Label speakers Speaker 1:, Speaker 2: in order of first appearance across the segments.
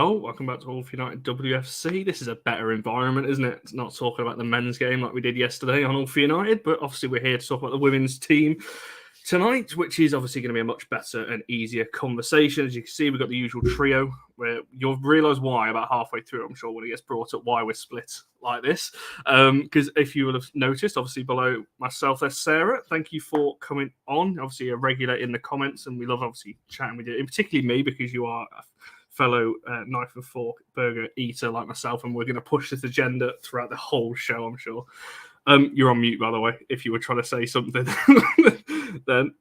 Speaker 1: well. Welcome back to All for United WFC. This is a better environment, isn't it? It's not talking about the men's game like we did yesterday on All for United, but obviously we're here to talk about the women's team tonight, which is obviously going to be a much better and easier conversation. As you can see, we've got the usual trio where you'll realise why about halfway through, I'm sure, when it gets brought up, why we're split like this. Because if you will have noticed, obviously below myself, there's Sarah. Thank you for coming on. Obviously a regular in the comments, and we love obviously chatting with you, and particularly me, because you are a fellow knife and fork burger eater like myself, and we're going to push this agenda throughout the whole show, I'm sure. You're on mute, by the way, if you were trying to say something. Then,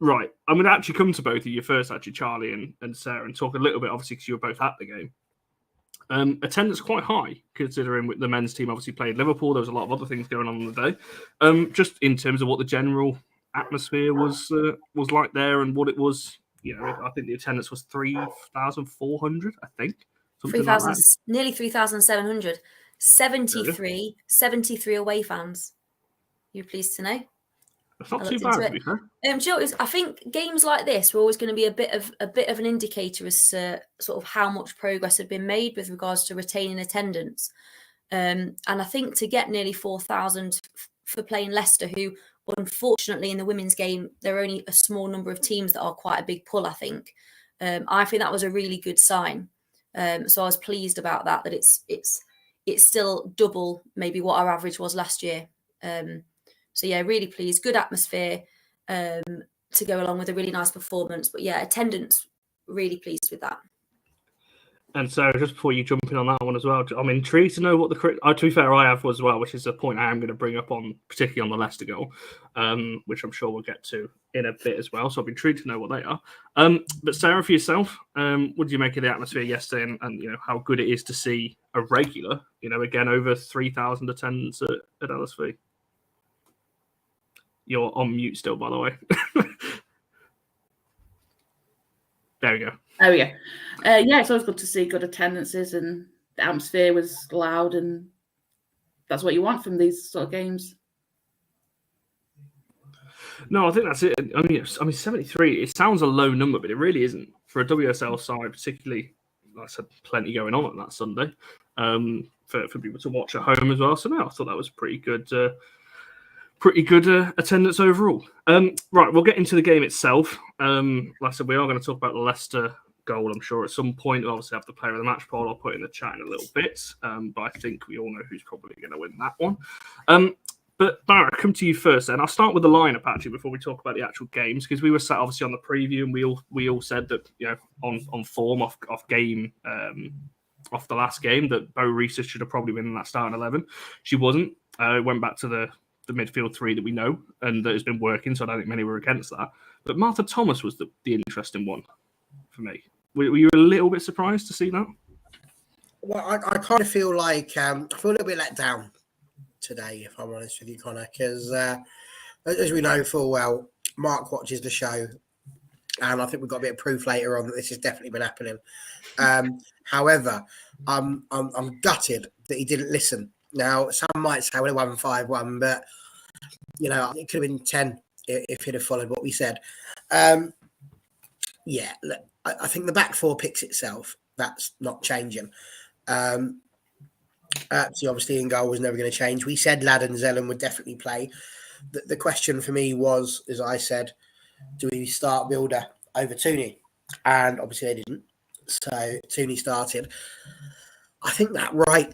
Speaker 1: right, I'm going to actually come to both of you first, actually, Charlie and Sarah, and talk a little bit, obviously, because you were both at the game. Attendance quite high, considering the men's team obviously played Liverpool. There was a lot of other things going on the day. Just in terms of what the general atmosphere was like there, and what it was. You know, I think the attendance was 3,400, I think.
Speaker 2: 3,000, like nearly 3,700. 73 away fans. You're pleased to know?
Speaker 1: That's not too bad, to be fair.
Speaker 2: I think games like this were always going to be a bit of an indicator as to sort of how much progress had been made with regards to retaining attendance. And I think to get nearly 4,000 for playing Leicester, who unfortunately in the women's game, there are only a small number of teams that are quite a big pull, I think. I think that was a really good sign. So I was pleased about that it's still double maybe what our average was last year. So yeah, really pleased. Good atmosphere to go along with a really nice performance. But yeah, attendance, really pleased with that.
Speaker 1: And so, just before you jump in on that one as well, I'm intrigued to know what to be fair, I have as well, which is a point I am going to bring up on, particularly on the Leicester goal, which I'm sure we'll get to in a bit as well. So I'll be intrigued to know what they are. But Sarah, for yourself, what did you make of the atmosphere yesterday, and you know how good it is to see a regular, you know, again over 3,000 attendance at LSV? You're on mute still, by the way. There we go.
Speaker 3: Oh, yeah. Yeah, it's always good to see good attendances, and the atmosphere was loud, and that's what you want from these sort of games.
Speaker 1: No, I think that's it. I mean, 73, it sounds a low number, but it really isn't. For a WSL side, particularly, like I said, plenty going on that Sunday for people to watch at home as well. So, no, I thought that was pretty good attendance overall. Right, we'll get into the game itself. Like I said, we are going to talk about the Leicester goal, I'm sure, at some point. We'll obviously have the player of the match poll. I'll put in the chat in a little bit. But I think we all know who's probably going to win that one. But Barra, come to you first then. I'll start with the lineup, actually, before we talk about the actual games, because we were sat, obviously, on the preview, and we all said that, you know, on form, off game, off the last game, that Bo Reese should have probably been in that starting 11. She wasn't. Went back to the midfield three that we know and that has been working, so I don't think many were against that. But Martha Thomas was the interesting one for me. Were you a little bit surprised to see that?
Speaker 4: Well, I kind of feel like I feel a little bit let down today, if I'm honest with you, Connor, because as we know full well, Mark watches the show, and I think we've got a bit of proof later on that this has definitely been happening. However, I'm gutted that he didn't listen. Now, some might say, well, it won 5-1, but, you know, it could have been 10 if he'd have followed what we said. Yeah, look, I think the back four picks itself. That's not changing. So obviously, in goal was never going to change. We said Ladd and Zelen would definitely play. The question for me was, as I said, do we start Builder over Tooney? And obviously, they didn't. So Tooney started. I think that right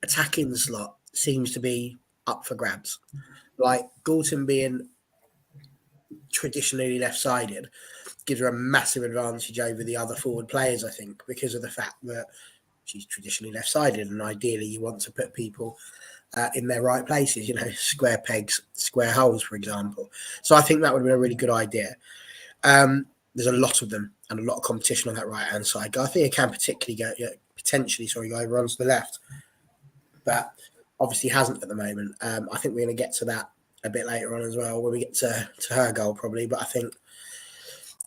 Speaker 4: attacking slot seems to be up for grabs. Like Galton being traditionally left-sided gives her a massive advantage over the other forward players, I think, because of the fact that she's traditionally left-sided, and ideally you want to put people in their right places, you know, square pegs, square holes, for example. So I think that would have been a really good idea. There's a lot of them and a lot of competition on that right-hand side. I think it can potentially go over onto the left, but obviously hasn't at the moment. I think we're going to get to that a bit later on as well when we get to her goal probably, but I think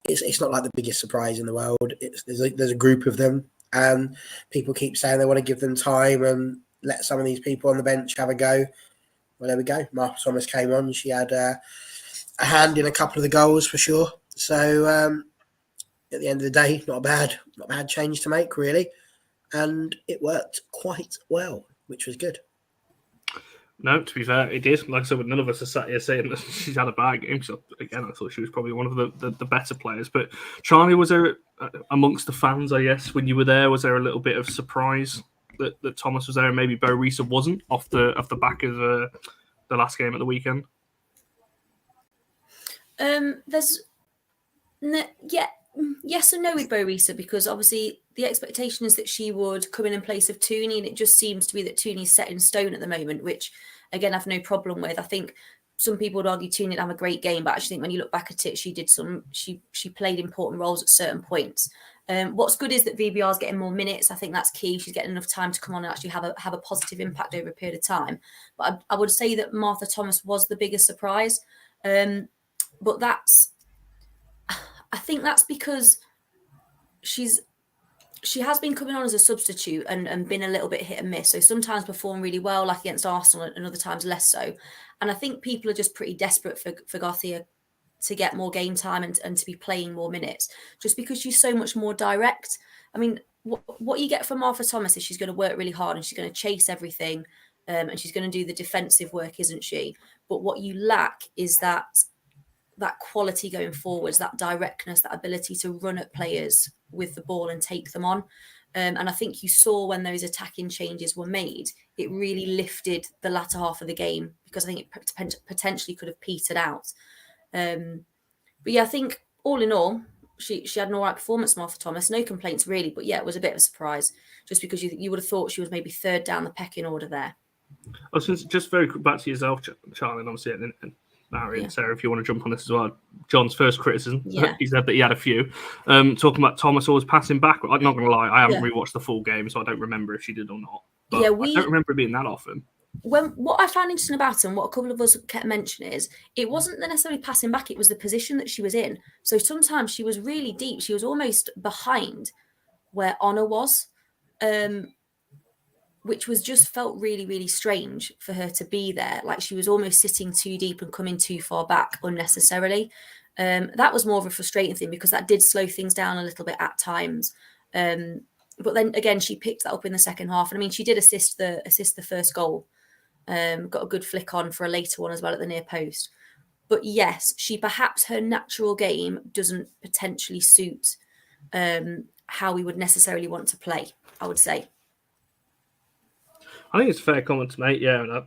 Speaker 4: it's not like the biggest surprise in the world. There's a group of them, and people keep saying they want to give them time and let some of these people on the bench have a go. Well, there we go. Martha Thomas came on. She had a hand in a couple of the goals for sure. So at the end of the day, not a bad change to make, really. And it worked quite well, which was good.
Speaker 1: No, to be fair, it did. Like I said, none of us are sat here saying that she's had a bad game. So again, I thought she was probably one of the better players. But Charlie, was there, amongst the fans, I guess, when you were there, was there a little bit of surprise that Thomas was there and maybe Bo Risa wasn't off the back of the last game at the weekend?
Speaker 2: Yes and no with Bo Risa, because obviously the expectation is that she would come in place of Tooney, and it just seems to be that Tooney's set in stone at the moment, which again I have no problem with. I think some people would argue Tooney didn't have a great game, but I actually think when you look back at it, she played important roles at certain points. What's good is that VBR is getting more minutes. I think that's key. She's getting enough time to come on and actually have a positive impact over a period of time. But I would say that Martha Thomas was the biggest surprise. But I think that's because she has been coming on as a substitute and been a little bit hit and miss. So sometimes perform really well, like against Arsenal, and other times less so. And I think people are just pretty desperate for Garcia to get more game time and to be playing more minutes, just because she's so much more direct. I mean, what you get from Martha Thomas is she's going to work really hard and she's going to chase everything, and she's going to do the defensive work, isn't she? But what you lack is that quality going forwards, that directness, that ability to run at players with the ball and take them on. And I think you saw when those attacking changes were made, it really lifted the latter half of the game, because I think it potentially could have petered out. But yeah, I think all in all, she had an all right performance, Martha Thomas. No complaints really, but yeah, it was a bit of a surprise, just because you would have thought she was maybe third down the pecking order there.
Speaker 1: Oh, since just very quick back to yourself, Charlie, and obviously, and Larry and Sarah, if you want to jump on this as well. John's first criticism, he said that he had a few. Talking about Thomas always passing back. I'm not going to lie, I haven't rewatched the full game, so I don't remember if she did or not. But I don't remember it being that often.
Speaker 2: What I found interesting about it, and what a couple of us kept mentioning, is it wasn't necessarily passing back, it was the position that she was in. So sometimes she was really deep. She was almost behind where Honor was, which was just felt really, really strange for her to be there. Like she was almost sitting too deep and coming too far back unnecessarily. That was more of a frustrating thing, because that did slow things down a little bit at times. But then again, she picked that up in the second half. And I mean, she did assist the first goal. Got a good flick on for a later one as well at the near post. But yes, perhaps her natural game doesn't potentially suit how we would necessarily want to play, I would say.
Speaker 1: I think it's a fair comment to make, yeah. And I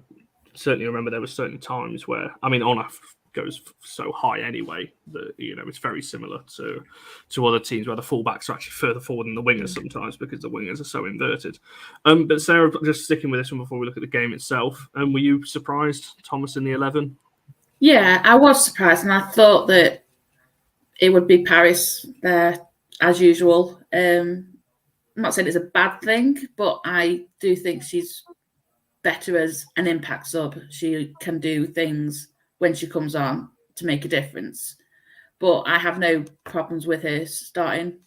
Speaker 1: certainly remember there were certain times where, I mean, Honor goes so high anyway that, it's very similar to other teams where the fullbacks are actually further forward than the wingers sometimes, because the wingers are so inverted. But Sarah, just sticking with this one before we look at the game itself, were you surprised Thomas in the 11?
Speaker 3: Yeah, I was surprised, and I thought that it would be Paris there as usual. I'm not saying it's a bad thing, but I do think she's better as an impact sub. She can do things when she comes on to make a difference. But I have no problems with her starting.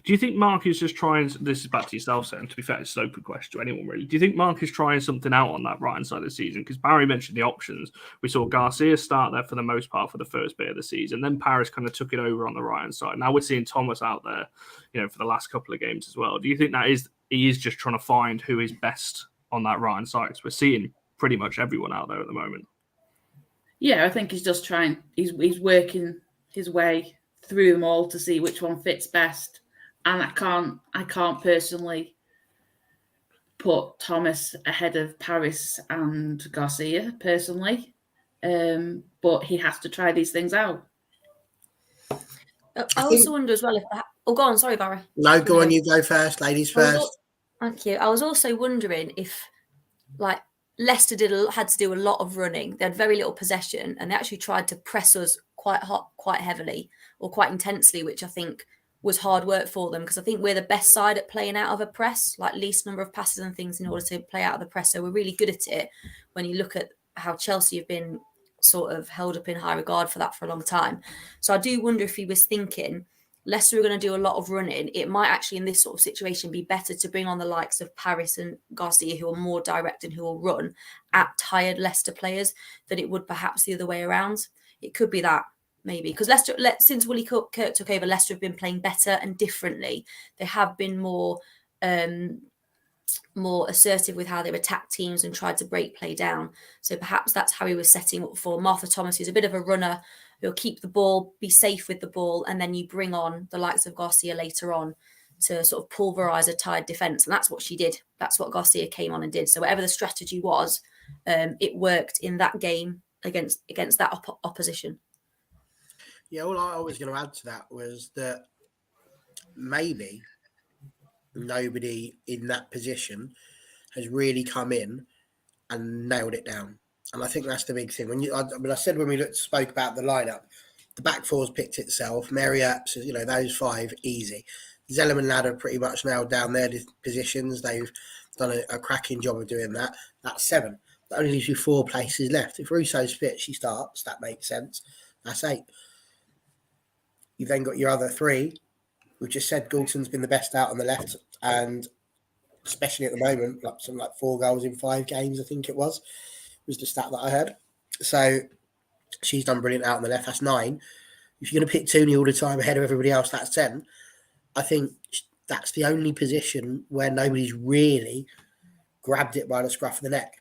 Speaker 1: Do you think Marc is just trying, this is back to yourself, Sam, to be fair, it's an open question to anyone really. Do you think Marc is trying something out on that right-hand side of the season? Because Barry mentioned the options. We saw Garcia start there for the most part for the first bit of the season. Then Paris kind of took it over on the right-hand side. Now we're seeing Thomas out there, for the last couple of games as well. Do you think that he is just trying to find who is best on that right-hand side? Because we're seeing pretty much everyone out there at the moment.
Speaker 3: Yeah, I think he's just trying. He's working his way through them all to see which one fits best. And I can't personally put Thomas ahead of Paris and Garcia personally, but he has to try these things out.
Speaker 2: I also wonder as well if go on, sorry, Barry.
Speaker 4: No, go on, you go first, ladies first.
Speaker 2: Thank you. I was also wondering if, Leicester had to do a lot of running. They had very little possession, and they actually tried to press us quite heavily or quite intensely, which I think was hard work for them, because I think we're the best side at playing out of a press, like least number of passes and things in order to play out of the press. So we're really good at it when you look at how Chelsea have been sort of held up in high regard for that for a long time. So I do wonder if he was thinking Leicester are going to do a lot of running. It might actually, in this sort of situation, be better to bring on the likes of Paris and Garcia, who are more direct and who will run at tired Leicester players, than it would perhaps the other way around. It could be that. maybe, because Leicester, since Willie Kirk took over, Leicester have been playing better and differently. They have been more assertive with how they've attacked teams and tried to break play down. So perhaps that's how he was setting up for Martha Thomas, who's a bit of a runner, who'll keep the ball, be safe with the ball, and then you bring on the likes of Garcia later on to sort of pulverise a tired defence. And that's what she did. That's what Garcia came on and did. So whatever the strategy was, it worked in that game against that opposition.
Speaker 4: Yeah, all I was going to add to that was that maybe nobody in that position has really come in and nailed it down. And I think that's the big thing. I said when we spoke about the lineup, the back four's picked itself. Mary Epps, those five, easy. Zellerman Lad have pretty much nailed down their positions. They've done a cracking job of doing that. That's 7. That only leaves you 4 places left. If Russo's fit, she starts. That makes sense. That's 8. You've then got your other 3. We've just said Goulton's been the best out on the left, and especially at the moment, something like 4 goals in 5 games, I think it was the stat that I heard. So she's done brilliant out on the left. That's 9. If you're going to pick Tooney all the time ahead of everybody else, that's 10. I think that's the only position where nobody's really grabbed it by the scruff of the neck.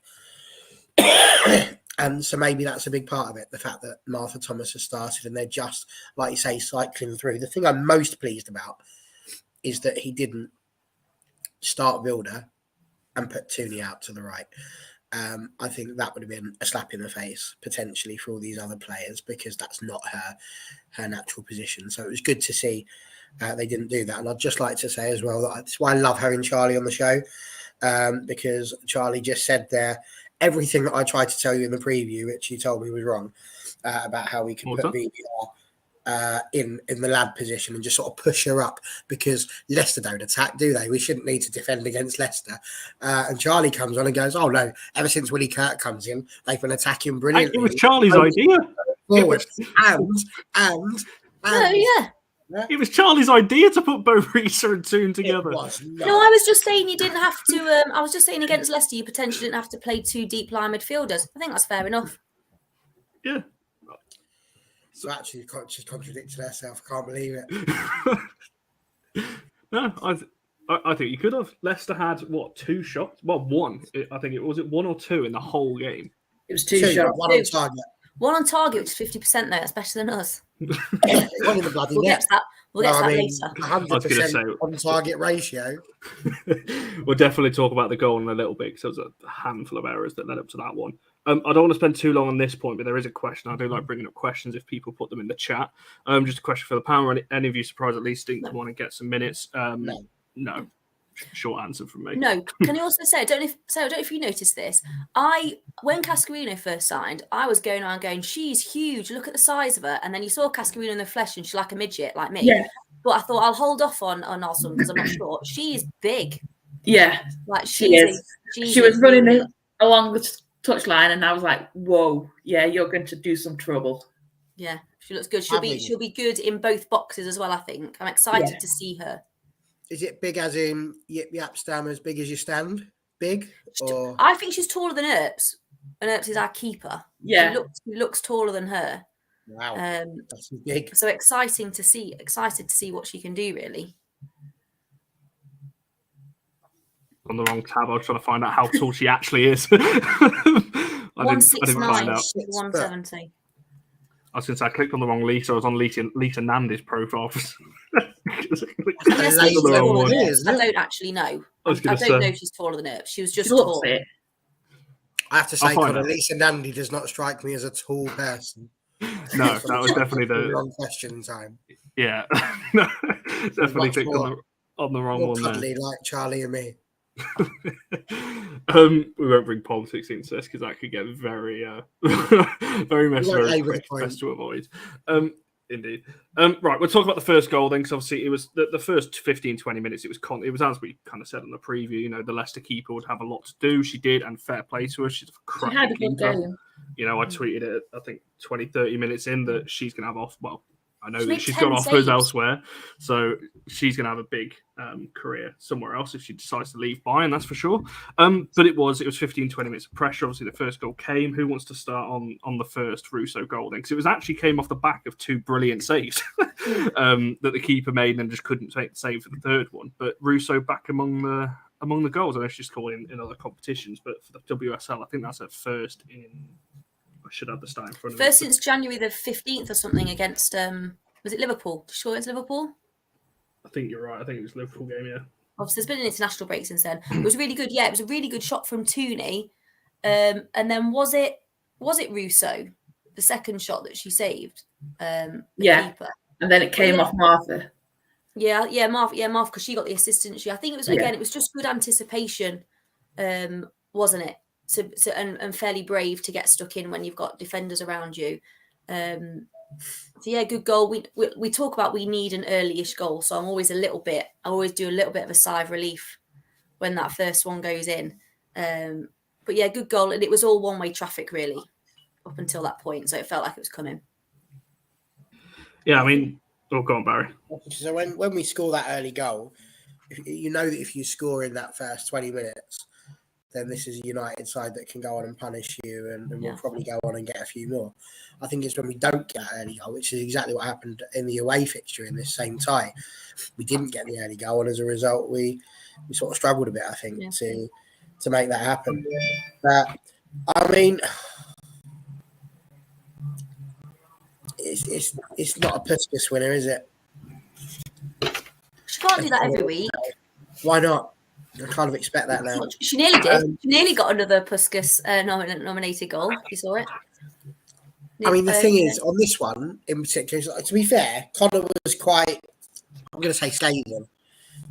Speaker 4: And so maybe that's a big part of it, the fact that Martha Thomas has started and they're just, like you say, cycling through. The thing I'm most pleased about is that he didn't start Wilder and put Tooney out to the right. I think that would have been a slap in the face, potentially, for all these other players, because that's not her natural position. So it was good to see they didn't do that. And I'd just like to say as well that that's why I love having Charlie on the show, because Charlie just said there everything that I tried to tell you in the preview, which you told me was wrong, about how we can put VBR in the lad position and just sort of push her up, because Leicester don't attack, do they? We shouldn't need to defend against Leicester. And Charlie comes on and goes, oh no, ever since Willie Kirk comes in, they've been attacking brilliantly.
Speaker 1: It was Charlie's idea.
Speaker 4: Forward.
Speaker 1: It was Charlie's idea to put Bo Risa and Toon together.
Speaker 2: No, I was just saying you didn't have to. I was just saying against Leicester, you potentially didn't have to play 2 deep line midfielders. I think that's fair enough.
Speaker 1: Yeah.
Speaker 4: So actually, she's contradicted herself. I can't believe it.
Speaker 1: No, I think you could have. Leicester had, 2 shots? Well, 1. I think it was 1 or 2 in the whole game.
Speaker 3: It was 2 shots.
Speaker 4: 1 on target.
Speaker 2: 1 on target, which is 50% there. It's better than us.
Speaker 4: One in the bloody
Speaker 2: We'll get to that. We'll get to that later.
Speaker 4: 100% on target ratio.
Speaker 1: We'll definitely talk about the goal in a little bit, because there was a handful of errors that led up to that one. I don't want to spend too long on this point, but there is a question. I do like bringing up questions if people put them in the chat. Just a question for the panel. Any of you surprised at least didn't come on and get some minutes? No. Short answer from me.
Speaker 2: No. Can you also say, I don't know if you noticed this. When Cascarino first signed, I was going around going, she's huge. Look at the size of her. And then you saw Cascarino in the flesh, and she's like a midget, like me. Yeah. But I thought I'll hold off on Arsenal because I'm not sure. She is big.
Speaker 3: Yeah,
Speaker 2: like
Speaker 3: she is. She was running along the touchline, and I was like, "Whoa, yeah, you're going to do some trouble."
Speaker 2: Yeah, she looks good. She'll be good in both boxes as well. I think I'm excited to see her.
Speaker 4: Is it big as in yap stam as big as you stand? Big? Or...
Speaker 2: I think she's taller than Earps, and Earps is our keeper.
Speaker 3: Yeah,
Speaker 2: he looks taller than her.
Speaker 4: Wow, that's big.
Speaker 2: So excited to see what she can do. Really.
Speaker 1: On the wrong tab, I was trying to find out how tall she actually is. I didn't find out.
Speaker 2: 170.
Speaker 1: I was going to say I clicked on the wrong Lisa. I was on Lisa Nandy's profile.
Speaker 2: I don't actually know. I don't know if she's taller than her. She was just tall.
Speaker 4: I have to say, Lisa Nandy does not strike me as a tall person.
Speaker 1: No, that was definitely the
Speaker 4: wrong question time.
Speaker 1: Yeah, no, definitely clicked on the wrong one there.
Speaker 4: Like Charlie and me.
Speaker 1: We won't bring politics into this because that could get very very messy, very quick, best to avoid. Indeed. Right, we'll talk about the first goal then, because obviously it was the first 15-20 minutes. It was as we kind of said in the preview. You know, the Leicester keeper would have a lot to do. She did, and fair play to her. She's a cracking keeper. You know, I tweeted it, I think 20-30 minutes in that she's going to have I know
Speaker 2: She
Speaker 1: that
Speaker 2: made
Speaker 1: she's
Speaker 2: 10
Speaker 1: got offers
Speaker 2: saves.
Speaker 1: elsewhere, so she's going to have a big career somewhere else if she decides to leave Bayern, that's for sure. But it was 15, 20 minutes of pressure. Obviously, the first goal came. Who wants to start on the first Russo goal then? Because it was actually came off the back of 2 brilliant saves that the keeper made and then just couldn't take the save for the third one. But Russo back among the goals. I know she's scored in other competitions, but for the WSL, I think that's her first in... I should have the stat in front of me.
Speaker 2: First since January the 15th or something against, was it Liverpool? Did she score against Liverpool?
Speaker 1: I think you're right. I think it was a Liverpool game, yeah.
Speaker 2: Obviously, there's been an international break since then. It was really good. Yeah, it was a really good shot from Tooney. And then was it Russo, the second shot that she saved? The keeper.
Speaker 3: And then it came off Martha.
Speaker 2: Yeah, Martha, because she got the assistance. I think it was again. It was just good anticipation, wasn't it? And fairly brave to get stuck in when you've got defenders around you. So yeah, good goal. We talk about we need an early-ish goal, so I always do a little bit of a sigh of relief when that first one goes in. But yeah, good goal, and it was all one-way traffic really up until that point, so it felt like it was coming.
Speaker 1: Yeah, I mean, go on, Barry.
Speaker 4: So when we score that early goal, you know that if you score in that first 20 minutes, then this is a United side that can go on and punish you and will probably go on and get a few more. I think it's when we don't get that early goal, which is exactly what happened in the away fixture in this same tie. We didn't get the early goal, and as a result, we sort of struggled a bit, I think, to make that happen. But, I mean, it's not a Puskas winner, is it?
Speaker 2: She can't do that every week.
Speaker 4: Why not? I kind of expect that now.
Speaker 2: She nearly did. She nearly got another Puskas nominated goal. You saw it.
Speaker 4: I mean, the thing is, on this one in particular, to be fair, Connor was quite, I'm going to say scathing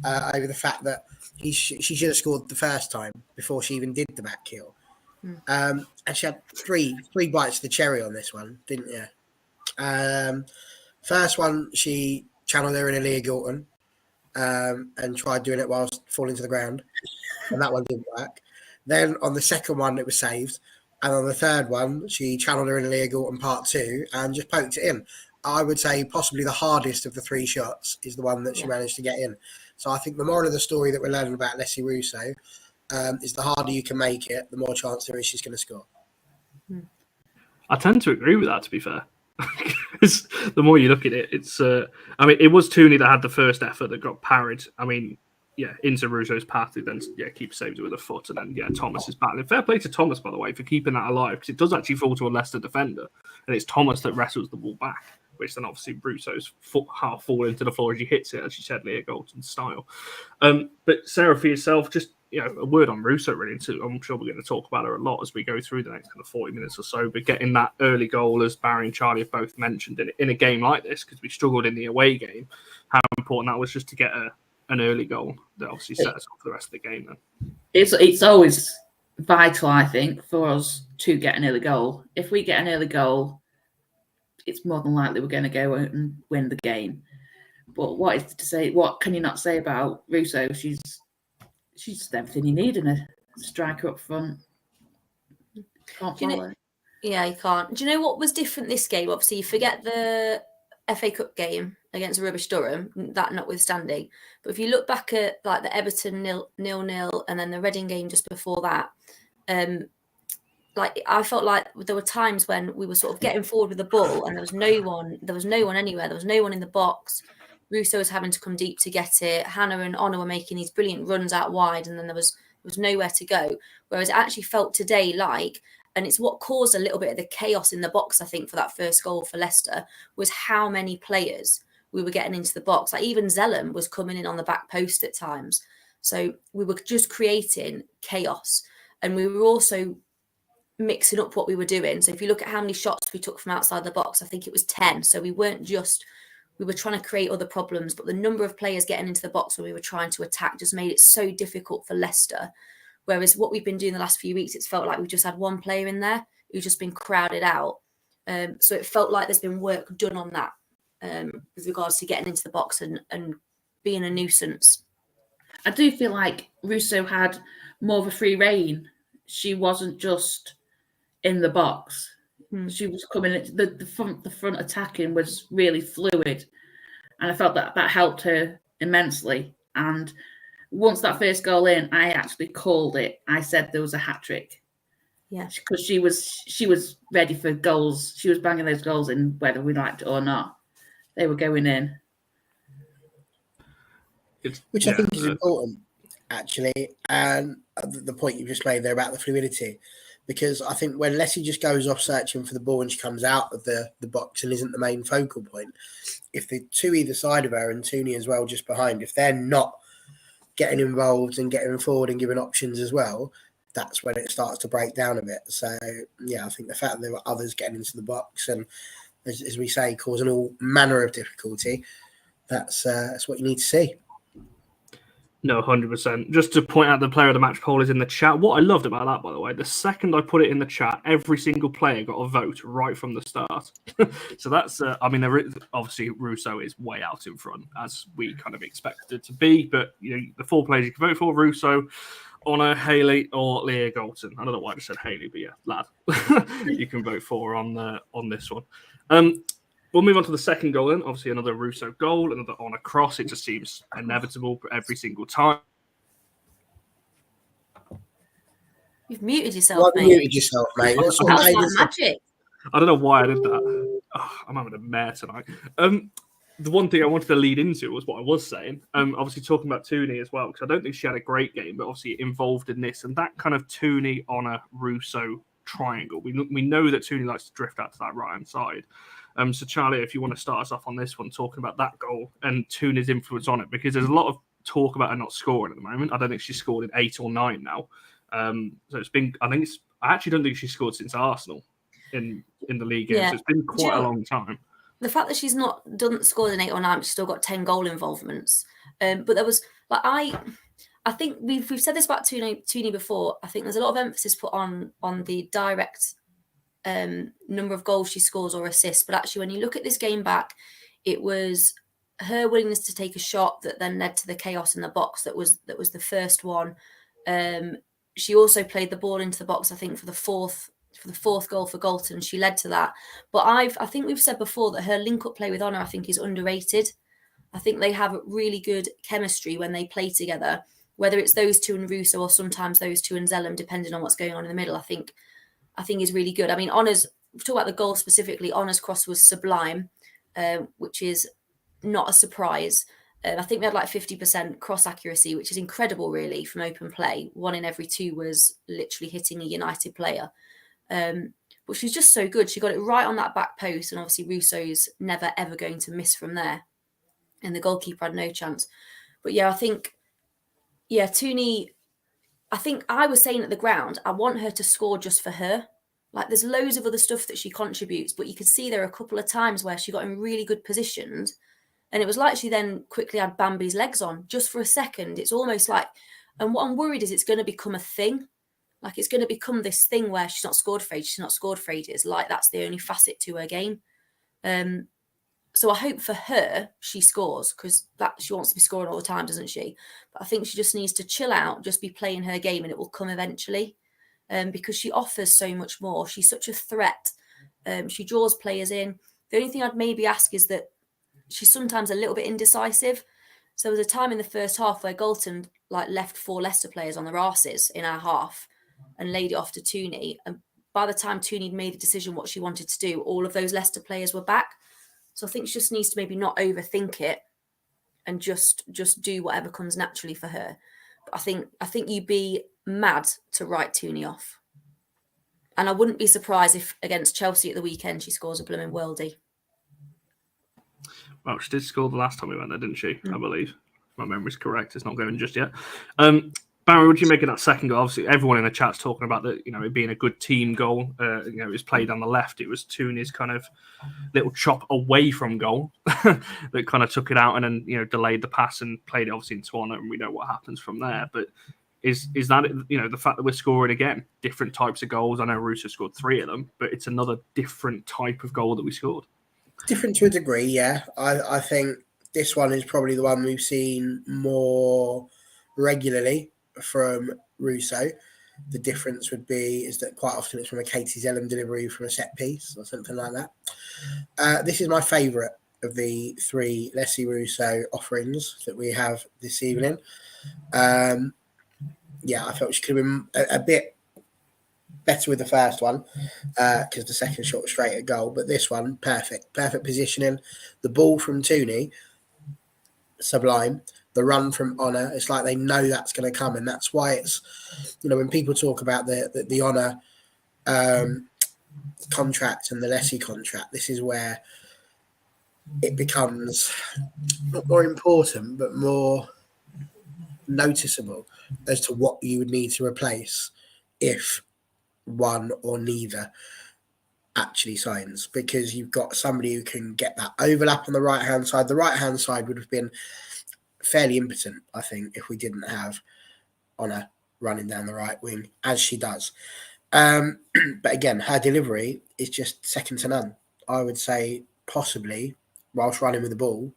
Speaker 4: over the fact that she should have scored the first time before she even did the back heel. And she had three bites of the cherry on this one, didn't you? First one, she channeled her in Alessia Russo and tried doing it whilst falling to the ground, and that one didn't work. Then on the second one, it was saved. And on the third one, she channeled her in illegal in part 2 and just poked it in. I would say possibly the hardest of the 3 shots is the one that she managed to get in. So I think the moral of the story that we're learning about Alessia Russo is the harder you can make it, the more chance there is she's going to score.
Speaker 1: I tend to agree with that, to be fair. Because the more you look at it, it's... I mean, it was Tooney that had the first effort that got parried. I mean... Yeah, into Russo's path, who then keeps saves it with a foot, and then Thomas is battling. Fair play to Thomas, by the way, for keeping that alive, because it does actually fall to a Leicester defender, and it's Thomas that wrestles the ball back, which then obviously Russo's foot half fall into the floor as he hits it, as you said, Leah Golden style. But Sarah, for yourself, just a word on Russo, really. I'm sure we're going to talk about her a lot as we go through the next kind of 40 minutes or so. But getting that early goal, as Barry and Charlie have both mentioned, in a game like this, because we struggled in the away game, how important that was just to get an early goal that obviously set us up for the rest of the game then.
Speaker 3: It's always vital, I think, for us to get an early goal. If we get an early goal, it's more than likely we're going to go and win the game. But what can you not say about Russo? She's just everything you need in a striker up front. Can't follow.
Speaker 2: Yeah, you can't. Do you know what was different this game? Obviously, you forget the FA Cup game against Rubbish Durham, that notwithstanding. But if you look back at like the Everton 0-0 and then the Reading game just before that, like I felt like there were times when we were sort of getting forward with the ball and there was no one anywhere. There was no one in the box. Russo was having to come deep to get it. Hannah and Honor were making these brilliant runs out wide, and then there was nowhere to go. Whereas it actually felt today like, and it's what caused a little bit of the chaos in the box, I think, for that first goal for Leicester, was how many players we were getting into the box. Like even Zellum was coming in on the back post at times. So we were just creating chaos. And we were also mixing up what we were doing. So if you look at how many shots we took from outside the box, I think it was 10. So we were trying to create other problems, but the number of players getting into the box when we were trying to attack just made it so difficult for Leicester. Whereas what we've been doing the last few weeks, it's felt like we've just had one player in there who's just been crowded out. So it felt like there's been work done on that with regards to getting into the box and being a nuisance.
Speaker 3: I do feel like Russo had more of a free rein. She wasn't just in the box. She was coming. The front attacking was really fluid, and I felt that helped her immensely. And once that first goal in, I actually called it. I said there was a hat trick.
Speaker 2: Yeah,
Speaker 3: because she was ready for goals. She was banging those goals in, whether we liked it or not. They were going in.
Speaker 4: Which I think is important, actually. And the point you just made there about the fluidity, because I think when Leslie just goes off searching for the ball and she comes out of the box and isn't the main focal point, if the two either side of her and Tooney as well just behind, if they're not getting involved and getting forward and giving options as well, that's when it starts to break down a bit. So, yeah, I think the fact that there were others getting into the box and, as we say, causing all manner of difficulty, that's what you need to see.
Speaker 1: No, 100%. Just to point out, the player of the match poll is in the chat. What I loved about that, by the way, the second I put it in the chat, every single player got a vote right from the start. So that's, obviously Russo is way out in front, as we kind of expected it to be. But the 4 players you can vote for: Russo, Honor, Hayley, or Leah Galton. I don't know why I just said Hayley, but yeah, lad, you can vote for on this one. We'll move on to the second goal then. Obviously, another Russo goal, another on a cross. It just seems inevitable every single time.
Speaker 2: You've muted yourself, mate.
Speaker 4: Muted yourself, mate. What sort of
Speaker 2: That was like magic.
Speaker 1: I don't know why I did that. Oh, I'm having a mare tonight. The one thing I wanted to lead into was what I was saying. Obviously, talking about Tooney as well, because I don't think she had a great game, but obviously involved in this. And that kind of Tooney, Honor, Russo triangle. We know that Tooney likes to drift out to that right-hand side. So, Charlie, if you want to start us off on this one, talking about that goal and Tooney's influence on it, because there's a lot of talk about her not scoring at the moment. I don't think she's scored in 8 or 9 now. So it's been, I actually don't think she's scored since Arsenal in the league games.
Speaker 2: Yeah.
Speaker 1: So it's been quite a long time.
Speaker 2: The fact that she's not scored in 8 or 9, but she's still got 10 goal involvements. But there was, like, I think we've said this about Tooney before. I think there's a lot of emphasis put on the direct number of goals she scores or assists, but actually when you look at this game back, it was her willingness to take a shot that then led to the chaos in the box that was the first one. She also played the ball into the box, I think, for the fourth goal for Galton. She led to that. But I think we've said before that her link-up play with Honor, I think, is underrated. I think they have really good chemistry when they play together, whether it's those two and Russo or sometimes those two and Zellum, depending on what's going on in the middle. I think is really good. I mean, Honor's, talk about the goal specifically, Honor's cross was sublime, which is not a surprise. I think we had like 50% cross accuracy, which is incredible, really, from open play. 1 in every 2 was literally hitting a United player. But she's just so good. She got it right on that back post, and obviously Russo's never, ever going to miss from there. And the goalkeeper had no chance. But yeah, I think, Tooney, I think I was saying at the ground, I want her to score just for her. Like, there's loads of other stuff that she contributes, but you could see there are a couple of times where she got in really good positions, and it was like she then quickly had Bambi's legs on just for a second. It's almost like, and what I'm worried is it's going to become a thing. Like, it's going to become this thing where she's not scored for ages. Like, that's the only facet to her game. So I hope for her she scores, because that she wants to be scoring all the time, doesn't she? But I think she just needs to chill out, just be playing her game, and it will come eventually. Because she offers so much more. She's such a threat. She draws players in. The only thing I'd maybe ask is that she's sometimes a little bit indecisive. So there was a time in the first half where Galton left 4 Leicester players on their arses in our half and laid it off to Tooney. And by the time Tooney made the decision what she wanted to do, all of those Leicester players were back. So I think she just needs to maybe not overthink it and just do whatever comes naturally for her. But I think you'd be mad to write Tooney off. And I wouldn't be surprised if against Chelsea at the weekend she scores a blooming worldie.
Speaker 1: Well, she did score the last time we went there, didn't she? I believe. If my memory's correct. It's not going just yet. Barry, what do you make of that second goal? Obviously, everyone in the chat's talking about that, it being a good team goal. It was played on the left. It was Tooney's kind of little chop away from goal that kind of took it out and then, delayed the pass and played it obviously into Honor, and we know what happens from there. But is that, the fact that we're scoring again, different types of goals? I know Russo scored 3 of them, but it's another different type of goal that we scored.
Speaker 4: Different to a degree, yeah. I think this one is probably the one we've seen more regularly from Russo. the difference would be is that quite often it's from a Katie Zellum delivery from a set piece or something like that. This is my favourite of the 3 Alessia Russo offerings that we have this evening. I felt she could have been a bit better with the first one because the second shot was straight at goal. But this one, perfect positioning. The ball from Tooney, sublime. The run from Honor, it's like they know that's going to come, and that's why it's, when people talk about the Honor contract and the Lessie contract, this is where it becomes not more important but more noticeable as to what you would need to replace if one or neither actually signs, because you've got somebody who can get that overlap on the right hand side. The right hand side would have been fairly impotent, I think, if we didn't have Honor running down the right wing as she does. But again, her delivery is just second to none. I would say possibly, whilst running with the ball,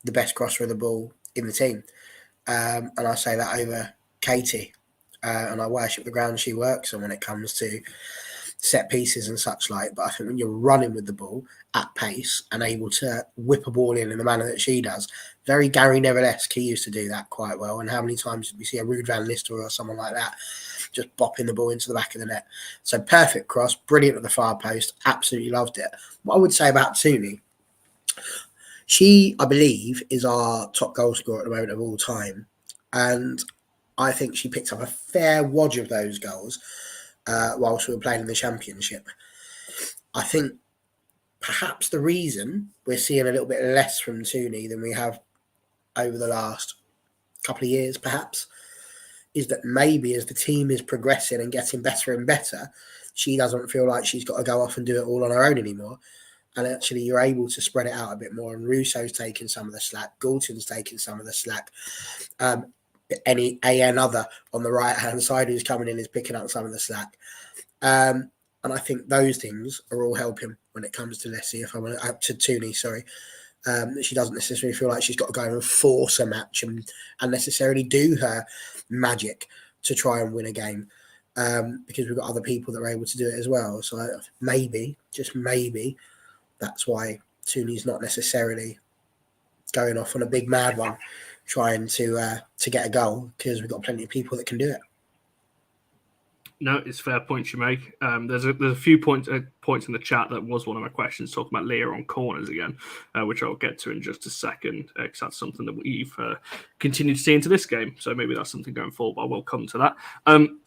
Speaker 4: the best crosser of the ball in the team. And I say that over Katie. And I worship the ground she works on when it comes to set pieces and such like. But I think when you're running with the ball at pace and able to whip a ball in the manner that she does, very Gary Neville-esque, he used to do that quite well. And how many times did we see a Ruud van Nistelrooy or someone like that just bopping the ball into the back of the net? So perfect cross, brilliant at the far post, absolutely loved it. What I would say about Tooney, she, I believe, is our top goal scorer at the moment of all time. And I think she picked up a fair wodge of those goals whilst we were playing in the Championship. I think perhaps the reason we're seeing a little bit less from Tooney than we have over the last couple of years, perhaps, is that maybe as the team is progressing and getting better and better, she doesn't feel like she's got to go off and do it all on her own anymore. And actually, you're able to spread it out a bit more. And Russo's taking some of the slack. Galton's taking some of the slack. Any other on the right-hand side who's coming in is picking up some of the slack. And I think those things are all helping when it comes to Lessie, to Tooney, sorry. She doesn't necessarily feel like she's got to go and force a match and necessarily do her magic to try and win a game, because we've got other people that are able to do it as well. So maybe, just maybe, that's why Tooney's not necessarily going off on a big mad one, trying to get a goal, because we've got plenty of people that can do it.
Speaker 1: No, it's fair points you make. There's a few points in the chat that was one of my questions, talking about Leah on corners again, which I'll get to in just a second, because that's something that we've continued to see into this game. So maybe that's something going forward, but I will come to that.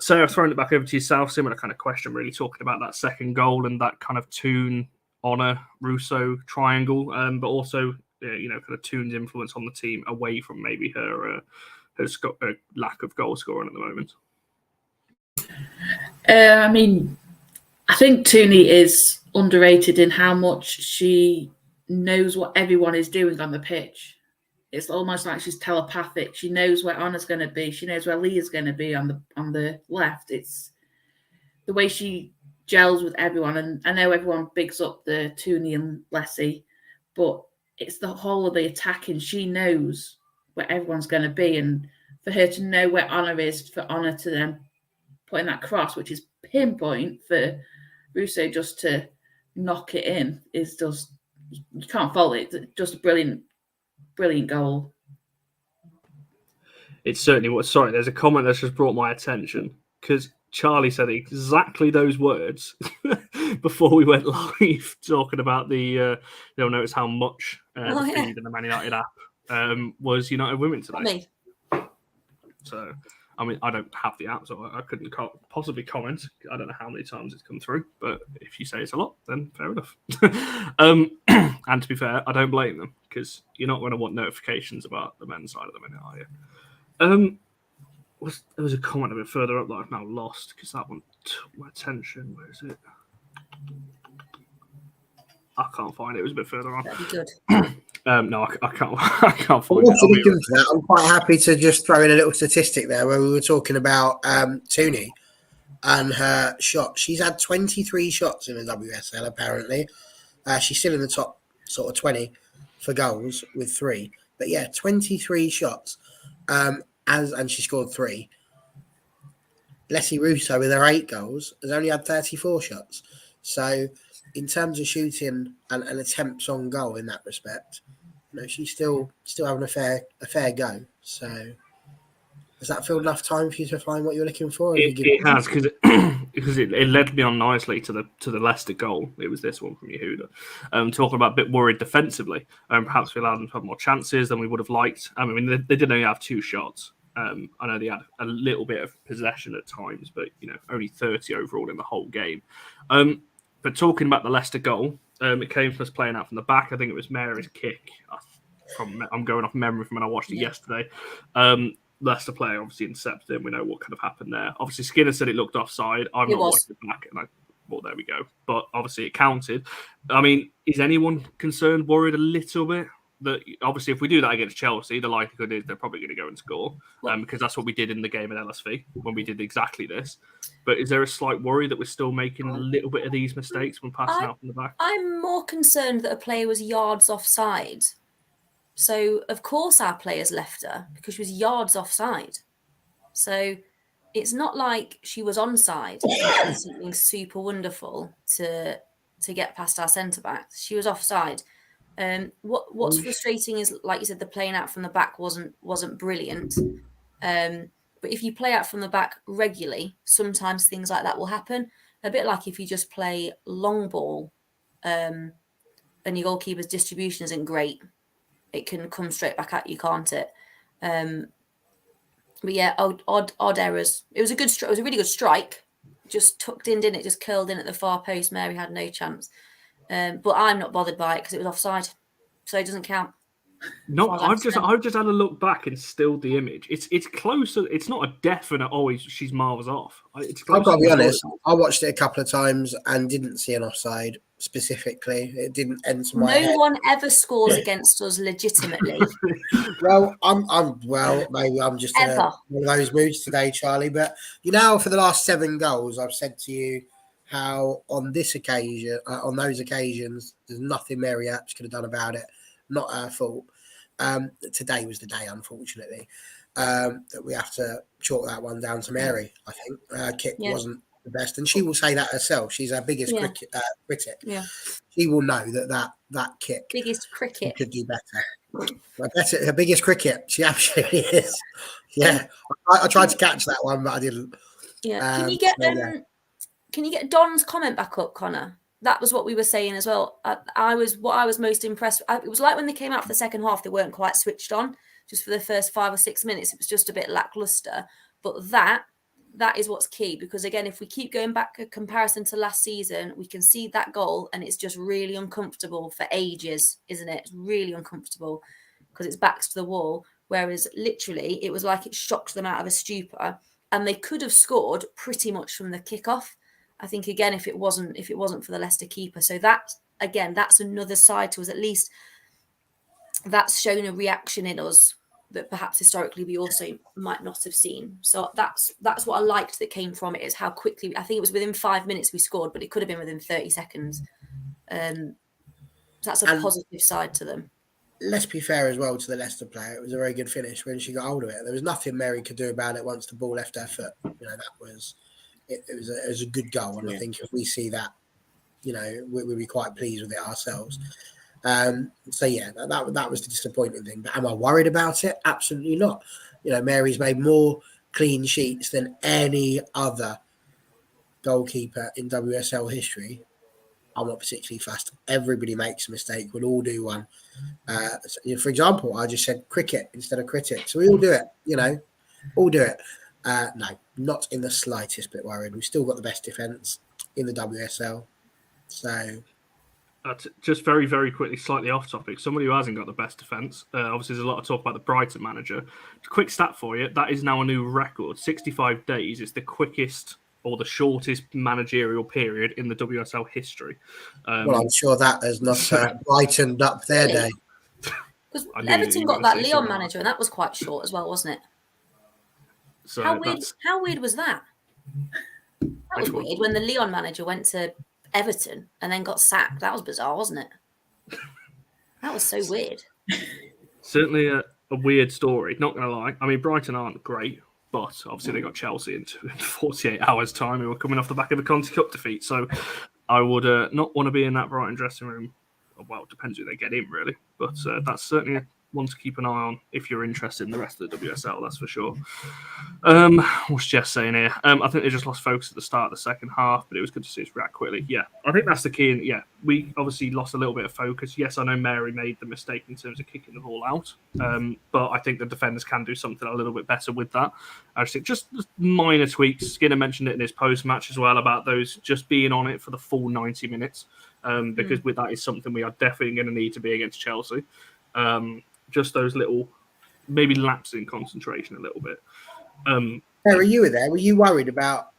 Speaker 1: Sarah, throwing it back over to yourself, similar kind of question, really talking about that second goal and that kind of Toon, Honor, Russo triangle, but also kind of Toon's influence on the team away from maybe her lack of goal scoring at the moment.
Speaker 3: I think Tooney is underrated in how much she knows what everyone is doing on the pitch. It's almost like she's telepathic. She knows where Honor's going to be. She knows where Leah's going to be on the left. It's the way she gels with everyone. And I know everyone bigs up the Tooney and Lessie, but it's the whole of the attacking. She knows where everyone's going to be. And for her to know where Honor is, for Honor to then put in that cross, which is pinpoint for Russo just to knock it in, is just, you can't fault it. It's just a brilliant goal.
Speaker 1: It certainly was. Sorry, there's a comment that's just brought my attention, because Charlie said exactly those words before we went live, talking about the you'll notice how much the feed in the Man United app was United Women today. So I mean, I don't have the app, so I couldn't possibly comment. I don't know how many times it's come through, but if you say it's a lot, then fair enough. And to be fair, I don't blame them, because you're not going to want notifications about the men's side of the minute, are you? There was a comment a bit further up that I've now lost, because that one took my attention. Where is it? I can't find it. It was a bit further on.
Speaker 2: That'd be good.
Speaker 1: No, I can't find it.
Speaker 4: I'm quite happy to just throw in a little statistic there where we were talking about Tooney and her shot. She's had 23 shots in the WSL, apparently. She's still in the top sort of 20 for goals with 3. But yeah, 23 shots. And she scored 3. Alessia Russo, with her 8 goals, has only had 34 shots. So, in terms of shooting and attempts on goal in that respect, she's still having a fair go. So, does that feel enough time for you to find what you're looking for?
Speaker 1: It has, because it led me on nicely to the Leicester goal. It was this one from Yehuda. Talking about a bit worried defensively. Perhaps we allowed them to have more chances than we would have liked. I mean, they did only have 2 shots. I know they had a little bit of possession at times, but only 30 overall in the whole game. But talking about the Leicester goal, it came from us playing out from the back. I think it was Mary's kick. I'm going off memory from when I watched it yesterday. Leicester player obviously intercepted it. We know what kind of happened there. Obviously, Skinner said it looked offside. I've not watched it back, and well, there we go. But obviously, it counted. I mean, is anyone concerned, worried a little bit? That obviously, if we do that against Chelsea, the likelihood is they're probably going to go and score, because that's what we did in the game at LSV when we did exactly this. But is there a slight worry that we're still making a little bit of these mistakes when passing out from the back?
Speaker 2: I'm more concerned that a player was yards offside. So, of course, our players left her because she was yards offside. So, it's not like she was onside. Something super wonderful to get past our centre backs. She was offside. What's frustrating is, like you said, the playing out from the back wasn't brilliant. But if you play out from the back regularly, sometimes things like that will happen. A bit like if you just play long ball, and your goalkeeper's distribution isn't great. It can come straight back at you, can't it? But yeah, odd errors. It was it was a really good strike. Just tucked in, didn't it? Just curled in at the far post. Mary had no chance. But I'm not bothered by it because it was offside, so it doesn't count.
Speaker 1: No, I've just had a look back and stilled the image. It's closer. It's not a definite. Always, she's miles off. I've
Speaker 4: got to be honest. I watched it a couple of times and didn't see an offside specifically. It didn't enter my head.
Speaker 2: No one ever scores against us legitimately.
Speaker 4: Well, maybe I'm just in one of those moods today, Charlie. But for the last 7 goals, I've said to you how on this occasion, on those occasions, there's nothing Mary Apps could have done about it. Not her fault. Today was the day, unfortunately, that we have to chalk that one down to Mary. I think her kick wasn't the best, and she will say that herself. She's our biggest critic.
Speaker 2: Yeah,
Speaker 4: she will know that kick
Speaker 2: biggest cricket
Speaker 4: could do better. I bet her biggest cricket. She absolutely is. Yeah, I tried to catch that one, but I didn't.
Speaker 2: Yeah, can you get Don's comment back up, Connor? That was what we were saying as well. I was most impressed. It was like when they came out for the second half, they weren't quite switched on. Just for the first 5 or 6 minutes, it was just a bit lackluster. But that is what's key, because again, if we keep going back a comparison to last season, we can see that goal, and it's just really uncomfortable for ages, isn't it? It's really uncomfortable because it's backs to the wall. Whereas literally, it was like it shocked them out of a stupor, and they could have scored pretty much from the kickoff. I think again, if it wasn't for the Leicester keeper. So that's another side to us. At least that's shown a reaction in us that perhaps historically we also might not have seen. So that's what I liked that came from it, is how quickly, I think it was within 5 minutes we scored, but it could have been within 30 seconds. That's a positive side to them.
Speaker 4: Let's be fair as well to the Leicester player. It was a very good finish when she got hold of it. There was nothing Mary could do about it once the ball left her foot. That was. It was a good goal, and I think if we see that, we'll be quite pleased with it ourselves. So yeah, that was the disappointing thing. But am I worried about it? Absolutely not. Mary's made more clean sheets than any other goalkeeper in WSL history. I'm not particularly fussed. Everybody makes a mistake. We'll all do one. For example, I just said cricket instead of critic, so we all do it. All do it. No, not in the slightest bit worried. We've still got the best defence in the WSL. So,
Speaker 1: just very, very quickly, slightly off topic. Somebody who hasn't got the best defence. Obviously, there's a lot of talk about the Brighton manager. Quick stat for you: that is now a new record. 65 days is the quickest or the shortest managerial period in the WSL history.
Speaker 4: Well, I'm sure that has not brightened up their day.
Speaker 2: Because Everton got that Leon manager, and that was quite short as well, wasn't it?
Speaker 1: So
Speaker 2: how weird was that? That was weird when the Leon manager went to Everton and then got sacked. That was bizarre, wasn't it? That was so weird.
Speaker 1: Certainly a weird story. Not going to lie. I mean, Brighton aren't great, But obviously they got Chelsea in 48 hours' time, who were coming off the back of a Conti Cup defeat. So I would not want to be in that Brighton dressing room. Well, it depends who they get in, really. But that's certainly one to keep an eye on if you're interested in the rest of the WSL, that's for sure. What's Jess saying here? I think they just lost focus at the start of the second half, but it was good to see us react quickly. Yeah, I think that's the key. And yeah, we obviously lost a little bit of focus. Yes, I know Mary made the mistake in terms of kicking the ball out, but I think the defenders can do something a little bit better with that. I just think just minor tweaks. Skinner mentioned it in his post-match as well about those just being on it for the full 90 minutes, because with that is something we are definitely going to need to be against Chelsea. Just those little, maybe lapse in concentration a little bit.
Speaker 4: Sarah, you were there. Were you worried about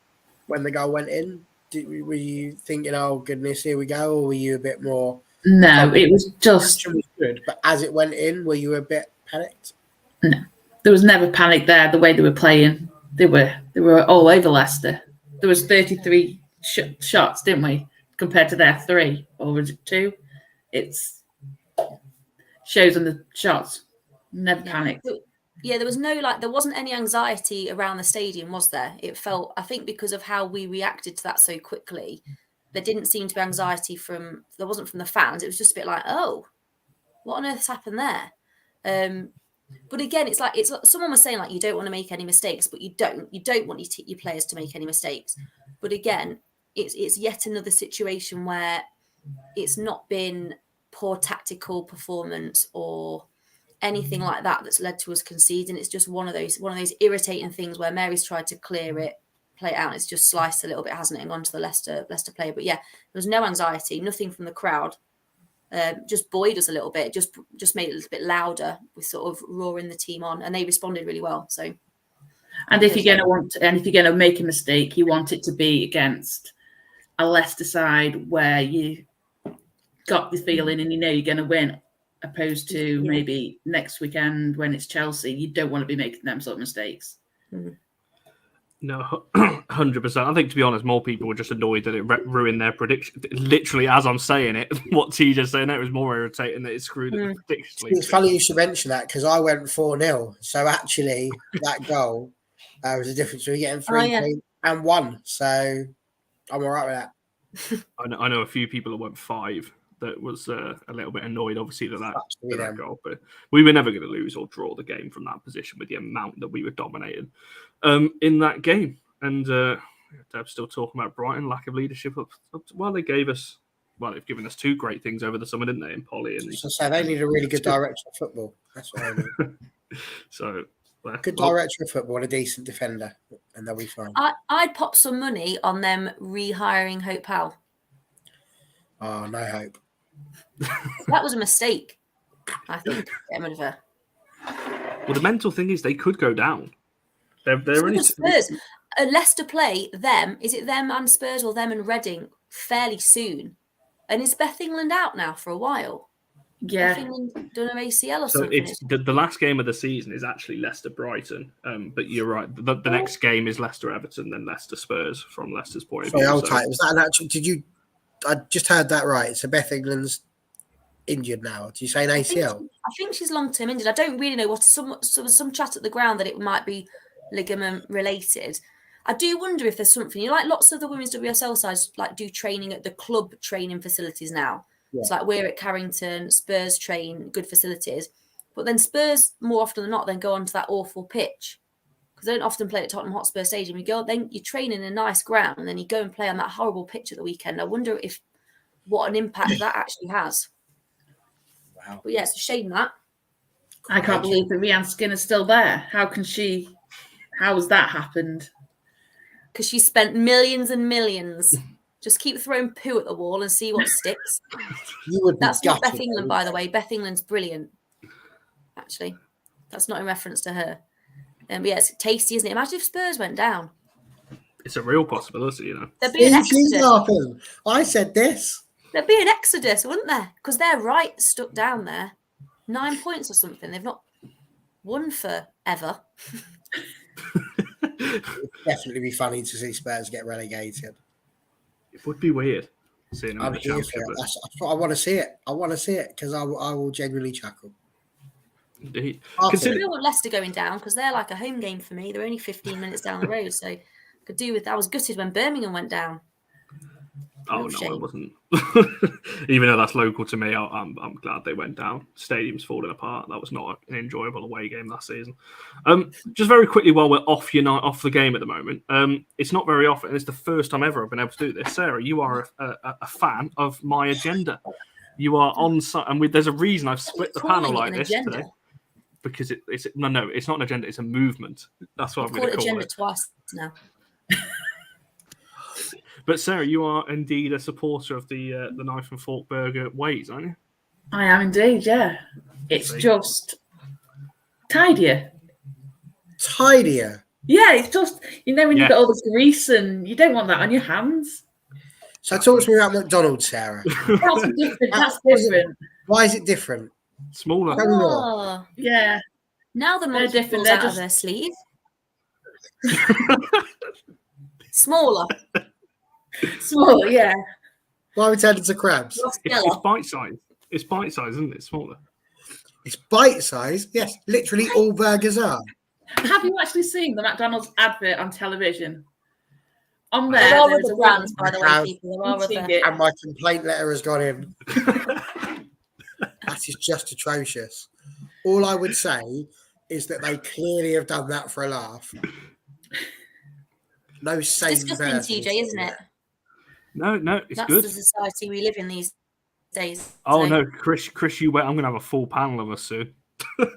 Speaker 4: when the goal went in? Were you thinking, "Oh goodness, here we go," or were you a bit more?
Speaker 3: No, it was just
Speaker 4: It was good, but as it went in, were you a bit panicked?
Speaker 3: no. There was never panic there. The way they were playing, they were all over Leicester. There was 33 shots, didn't we, compared to their 3, or was it 2? It's shows on the shots. Never panicked.
Speaker 2: Yeah, there wasn't any anxiety around the stadium, was there? It felt, I think, because of how we reacted to that so quickly, there didn't seem to be anxiety there wasn't from the fans. It was just a bit like, oh, what on earth's happened there? But again, it's like someone was saying, like, you don't want to make any mistakes, but you don't want your players to make any mistakes. But again, it's yet another situation where it's not been poor tactical performance or anything like that that's led to us conceding. It's just one of those irritating things where Mary's tried to clear it, play it out. It's just sliced a little bit, hasn't it, and gone to the Leicester player. But yeah, there was no anxiety, nothing from the crowd. Just buoyed us a little bit, just made it a little bit louder with sort of roaring the team on, and they responded really well. So,
Speaker 3: and if you're going to make a mistake, you want it to be against a Leicester side where you got the feeling and you know you're going to win, opposed to maybe next weekend when it's Chelsea. You don't want to be making them sort of mistakes.
Speaker 1: No, 100%. I think, to be honest, more people were just annoyed that it ruined their prediction. Literally, as I'm saying it, what T just saying, it was more irritating that it screwed the prediction.
Speaker 4: It's funny you should mention that because I went 4-0. So actually, that goal was the difference between getting 3 and 1. So I'm all right with that.
Speaker 1: I know a few people that went 5 that was a little bit annoyed, obviously, that goal. But we were never going to lose or draw the game from that position with the amount that we were dominated in that game. And Deb's still talking about Brighton, lack of leadership. They've given us 2 great things over the summer, didn't they, in Polly? And
Speaker 4: so they need a really good director of football. That's what I mean.
Speaker 1: So
Speaker 4: good director of football and a decent defender, and they'll be fine.
Speaker 2: I'd pop some money on them rehiring Hope Powell.
Speaker 4: Oh, no hope.
Speaker 2: That was a mistake, I think. Get rid of her.
Speaker 1: Well, the mental thing is they could go down. They're only
Speaker 2: Spurs. Leicester play them. Is it them and Spurs or them and Reading fairly soon? And is Beth England out now for a while?
Speaker 3: Yeah.
Speaker 2: Beth England done her ACL or
Speaker 1: so
Speaker 2: something.
Speaker 1: it's the last game of the season is actually Leicester Brighton. But you're right. The next game is Leicester Everton, then Leicester Spurs from Leicester's point of view.
Speaker 4: Was that an actual? Did you? I just heard that right. So Beth England's injured now. Did you say an ACL?
Speaker 2: I think she's long-term injured. I don't really know what. There was some chat at the ground that it might be ligament related. I do wonder if there's something. Lots of the women's WSL sides do training at the club training facilities now. Yeah. It's like we're at Carrington, Spurs train, good facilities. But then Spurs, more often than not, then go onto that awful pitch. Because they don't often play at Tottenham Hotspur Stadium. Then you train in a nice ground and then you go and play on that horrible pitch at the weekend. I wonder what an impact that actually has.
Speaker 4: Wow.
Speaker 2: But yeah, it's a shame that.
Speaker 3: I can't believe that Rianne Skinner's still there. How has that happened?
Speaker 2: Because she spent millions and millions. Just keep throwing poo at the wall and see what sticks. That's not Beth England, by the way. Beth England's brilliant. Actually, that's not in reference to her. But yeah, it's tasty, isn't it? Imagine if Spurs went down.
Speaker 1: It's a real possibility,
Speaker 2: There'd be an exodus.
Speaker 4: I said this.
Speaker 2: There'd be an exodus, wouldn't there? Because they're right stuck down there. 9 points or something. They've not won forever.
Speaker 4: It'd definitely be funny to see Spurs get relegated.
Speaker 1: It would be weird seeing them in the Championship.
Speaker 4: I want to see it. I want to see it because I will genuinely chuckle.
Speaker 1: Indeed.
Speaker 2: I
Speaker 1: Consider-
Speaker 2: don't want Leicester going down because they're like a home game for me. They're only 15 minutes down the road, so I could do with. I was gutted when Birmingham went down.
Speaker 1: Oh
Speaker 2: Real
Speaker 1: no,
Speaker 2: shame.
Speaker 1: I wasn't. Even though that's local to me, I'm glad they went down. Stadium's falling apart. That was not an enjoyable away game last season. Just very quickly, while we're off the game at the moment, it's not very often. It's the first time ever I've been able to do this. Sarah, you are a fan of my agenda. You are on site, and there's a reason I've split the panel like this today. Because it's not an agenda. It's a movement. That's what I'm going to call it.
Speaker 2: Agenda twice now.
Speaker 1: But Sarah, you are indeed a supporter of the knife and fork burger ways, aren't you?
Speaker 3: I am indeed, yeah. It's just tidier.
Speaker 4: Tidier.
Speaker 3: Yeah, it's just, when you've got all the grease and you don't want that on your hands.
Speaker 4: So talk to me about McDonald's, Sarah.
Speaker 3: That's different. That's different.
Speaker 4: Why is it different?
Speaker 1: Smaller.
Speaker 2: Oh,
Speaker 3: yeah.
Speaker 2: Now the monkey
Speaker 3: different.
Speaker 2: pulls out of her sleeve. Smaller.
Speaker 3: Small, yeah.
Speaker 4: Why are we turning to crabs?
Speaker 1: It's bite size. It's bite size, isn't it? Smaller.
Speaker 4: It's bite size. Yes, literally all burgers are.
Speaker 3: Have you actually seen the McDonald's advert on television? On
Speaker 2: There
Speaker 3: there,
Speaker 2: are
Speaker 3: there's
Speaker 2: other
Speaker 3: a
Speaker 2: brands, by
Speaker 3: woman
Speaker 2: the way, people. There are
Speaker 3: eating
Speaker 2: other.
Speaker 3: it.
Speaker 4: And my complaint letter has gone in. That is just atrocious. All I would say is that they clearly have done that for a laugh. No sane
Speaker 2: Disgusting,
Speaker 4: person.
Speaker 2: TJ, isn't it?
Speaker 1: No, it's
Speaker 2: That's
Speaker 1: good.
Speaker 2: the society we live in these days.
Speaker 1: Oh
Speaker 2: so.
Speaker 1: no, Chris, you wait. I'm going to have a full panel of us soon. But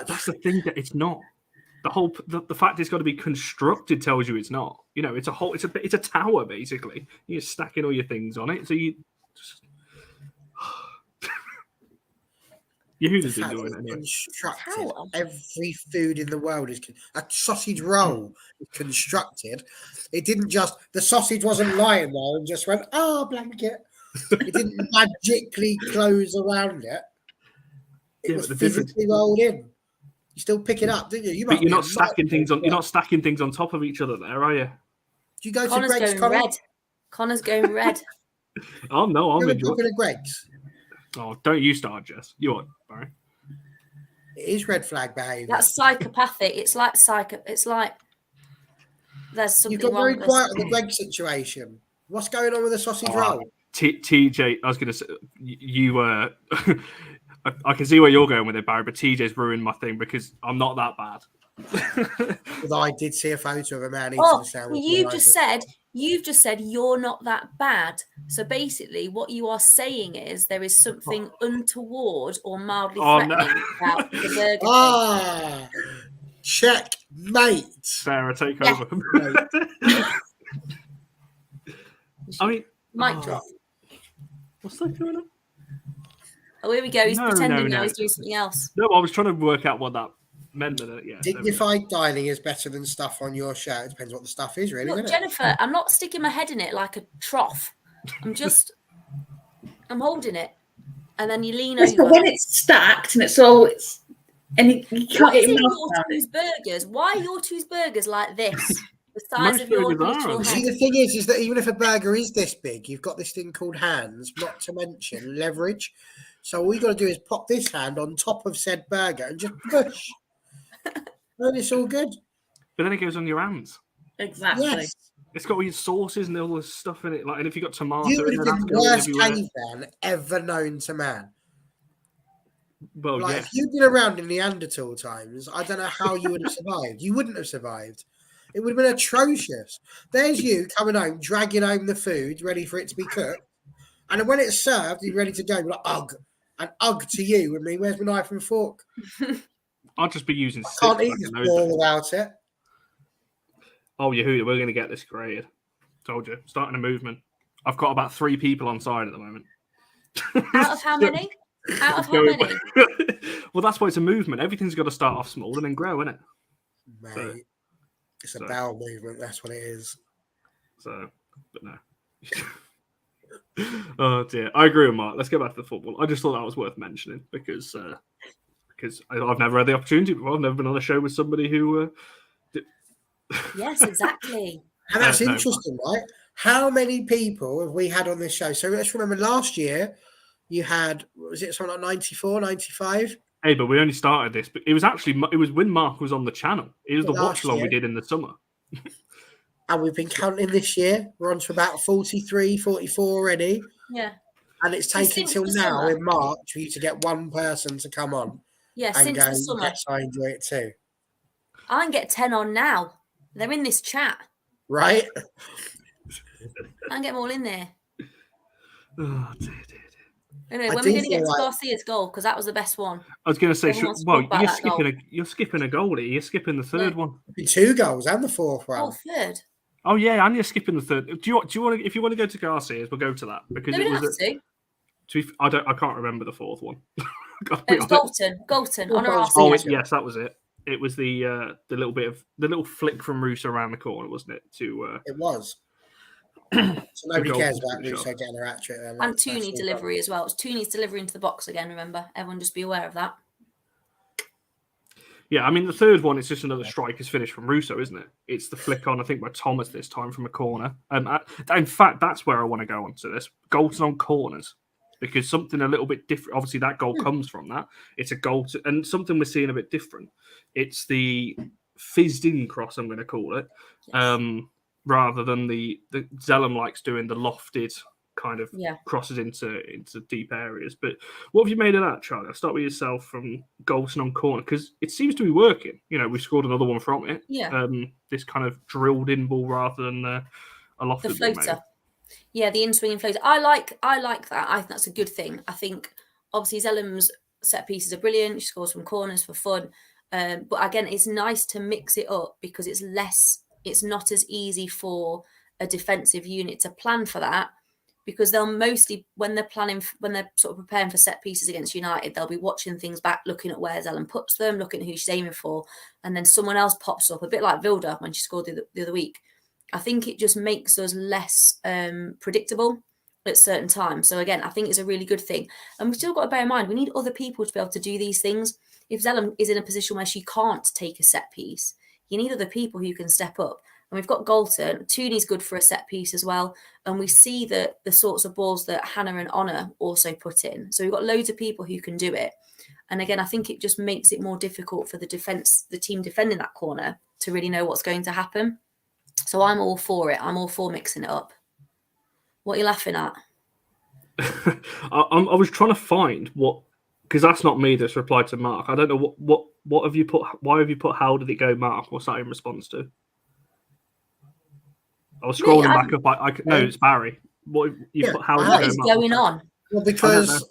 Speaker 1: that's the thing, that it's not. The fact it's got to be constructed tells you it's not. It's a tower basically. You're stacking all your things on it, so you just. Yehuda's enjoying it anyway.
Speaker 4: Constructed. Every food in the world is a sausage roll is constructed. It didn't just the sausage wasn't lying there and just went, blanket. It didn't magically close around it. It was physically rolled in. You still pick it up, didn't you?
Speaker 1: But you're not stacking things on. You're not stacking things on top of each other, there, are you?
Speaker 4: Do you go
Speaker 2: Connor's
Speaker 4: to Greg's?
Speaker 2: going red. Connor's going red.
Speaker 1: Oh no, I'm enjoying
Speaker 4: it. Greg's.
Speaker 1: Oh, don't you start, Jess. You are, Barry.
Speaker 4: It is red flag behaviour.
Speaker 2: That's psychopathic. It's like It's like there's something
Speaker 4: You've got
Speaker 2: wrong.
Speaker 4: very quiet on the Greg situation. What's going on with the sausage roll?
Speaker 1: TJ, I was going to say you. I can see where you're going with it, Barry, but TJ's ruined my thing because I'm not that bad.
Speaker 4: Because I did see a photo of a man eating a sandwich.
Speaker 2: You've just said you're not that bad. So basically, what you are saying is there is something untoward or mildly threatening about the burger.
Speaker 4: Checkmate.
Speaker 1: Sarah, take over. I mean,
Speaker 2: mic drop.
Speaker 1: What's that going on?
Speaker 2: Oh, here we go. He's pretending now he's doing something else.
Speaker 1: No, I was trying to work out what that meant. Yeah,
Speaker 4: dignified dining is better than stuff on your shirt. It depends what the stuff is, really.
Speaker 2: Look, Jennifer, I'm not sticking my head in it like a trough. I'm holding it, and then you lean over.
Speaker 3: So when it's stacked and and you can't get
Speaker 2: your two's burgers. Why are your two's burgers like this? The size of your literal head.
Speaker 4: See, the thing is that even if a burger is this big, you've got this thing called hands, not to mention leverage. So all you got to do is pop this hand on top of said burger and just push. And it's all good.
Speaker 1: But then it goes on your hands.
Speaker 3: Exactly.
Speaker 4: Yes.
Speaker 1: It's got all your sauces and all this stuff in it. Like, and if you got tomato,
Speaker 4: you would have been the worst caveman ever known to man.
Speaker 1: Well,
Speaker 4: if you'd been around in Neanderthal times, I don't know how you would have survived. You wouldn't have survived. It would have been atrocious. There's you coming home, dragging home the food, ready for it to be cooked. And then when it's served, you're ready to go. You're like, ugh. And ugh to you. I mean, where's my knife and fork?
Speaker 1: I'll just be using
Speaker 4: I can't eat this ball without it.
Speaker 1: Oh, Yehuda, we're going to get this created. Told you. Starting a movement. I've got about 3 people on side at the moment.
Speaker 2: Out of how many? Out of how many?
Speaker 1: Well, that's why it's a movement. Everything's got to start off small and then grow, isn't it?
Speaker 4: Mate, it's a bowel movement. That's what it is.
Speaker 1: So, but no. Oh dear, I agree with Mark. Let's go back to the football. I just thought that was worth mentioning because I've never had the opportunity before. I've never been on a show with somebody who.
Speaker 2: Yes, exactly.
Speaker 4: And that's interesting, right? How many people have we had on this show? So let's remember last year you had, was it something like 94, 95?
Speaker 1: Hey, but we only started this, but it was when Mark was on the channel. It was the
Speaker 4: Last
Speaker 1: watch along we
Speaker 4: year.
Speaker 1: did in the summer.
Speaker 4: And we've been counting this year. We're on to about 43, 44 already.
Speaker 2: Yeah.
Speaker 4: And it's
Speaker 2: So
Speaker 4: taken
Speaker 2: since
Speaker 4: till
Speaker 2: the
Speaker 4: now
Speaker 2: summer-
Speaker 4: in March for you to get one person to come on
Speaker 2: Yeah,
Speaker 4: and
Speaker 2: since
Speaker 4: go,
Speaker 2: the summer.
Speaker 4: yes, I enjoy it too.
Speaker 2: I can get 10 on now. They're in this chat.
Speaker 4: Right?
Speaker 2: I can get them all in there.
Speaker 1: Oh, dear.
Speaker 2: Anyway,
Speaker 4: I
Speaker 2: when
Speaker 4: do
Speaker 2: we're going to get
Speaker 4: feel
Speaker 2: to
Speaker 4: like-
Speaker 2: Garcia's goal, because that was the best one.
Speaker 1: I was going to say,
Speaker 2: Everyone wants to talk about that goal.
Speaker 1: you're skipping a goalie. You're skipping the third one.
Speaker 4: 2 goals and the 4th one.
Speaker 2: Oh, third.
Speaker 1: Oh yeah, and you're skipping the third. Do you want to? If you want to go to Garcia's, we'll go to that because
Speaker 2: No, we
Speaker 1: it
Speaker 2: don't
Speaker 1: was.
Speaker 2: have to.
Speaker 1: I can't remember the 4th one.
Speaker 2: It was Galton on our
Speaker 4: Oh,
Speaker 2: RCS.
Speaker 1: Yes, that was it. It was the little flick from Russo around the corner, wasn't it?
Speaker 4: It was. So nobody
Speaker 1: goal
Speaker 4: cares
Speaker 1: was
Speaker 4: about
Speaker 1: pretty
Speaker 4: Russo
Speaker 1: sharp.
Speaker 4: getting a hat trick. Then.
Speaker 2: And
Speaker 4: That's
Speaker 2: Tooney
Speaker 4: all
Speaker 2: delivery as well. It was Tooney's delivery into the box again, remember? Everyone just be aware of that.
Speaker 1: Yeah, I mean the third one is just another striker's finish from Russo, isn't it? It's the flick on, I think, by Thomas this time from a corner. In fact, that's where I want to go on to this. Goals on corners. Because something a little bit different. Obviously, that goal comes from that. It's a goal, and something we're seeing a bit different. It's the fizzed-in cross, I'm going to call it,
Speaker 2: Yes.
Speaker 1: rather than the Zellum likes doing the lofted kind of
Speaker 2: Yeah.
Speaker 1: crosses into deep areas. But what have you made of that, Charlie? I'll start with yourself from Goldson on corner because it seems to be working. You know, we scored another one from it.
Speaker 2: Yeah.
Speaker 1: This kind of drilled-in ball rather than a
Speaker 2: The
Speaker 1: lofted ball.
Speaker 2: floater.
Speaker 1: Maybe.
Speaker 2: Yeah, the in-swinging floater. I like that. I think that's a good thing. I think obviously Zellum's set pieces are brilliant. She scores from corners for fun. But again, it's nice to mix it up because it's not as easy for a defensive unit to plan for that because they'll mostly, when they're sort of preparing for set pieces against United, they'll be watching things back, looking at where Zellum puts them, looking at who she's aiming for, and then someone else pops up, a bit like Vilda when she scored the other week. I think it just makes us less predictable at certain times. So again, I think it's a really good thing. And we've still got to bear in mind, we need other people to be able to do these things. If Zellum is in a position where she can't take a set piece, you need other people who can step up. And we've got Galton. Tooney's good for a set piece as well. And we see the sorts of balls that Hannah and Honor also put in. So we've got loads of people who can do it. And again, I think it just makes it more difficult for the team defending that corner to really know what's going to happen. So I'm all for it. I'm all for mixing it up. What are you laughing at?
Speaker 1: I was trying to find what, because that's not me that's replied to Mark. I don't know what have you put. Why have you put? How did it go, Mark? What's that in response to? I was scrolling back up. No, it's Barry. What you put? How did
Speaker 2: What
Speaker 1: it go,
Speaker 2: is
Speaker 1: Mark?
Speaker 2: going on?
Speaker 4: Well, because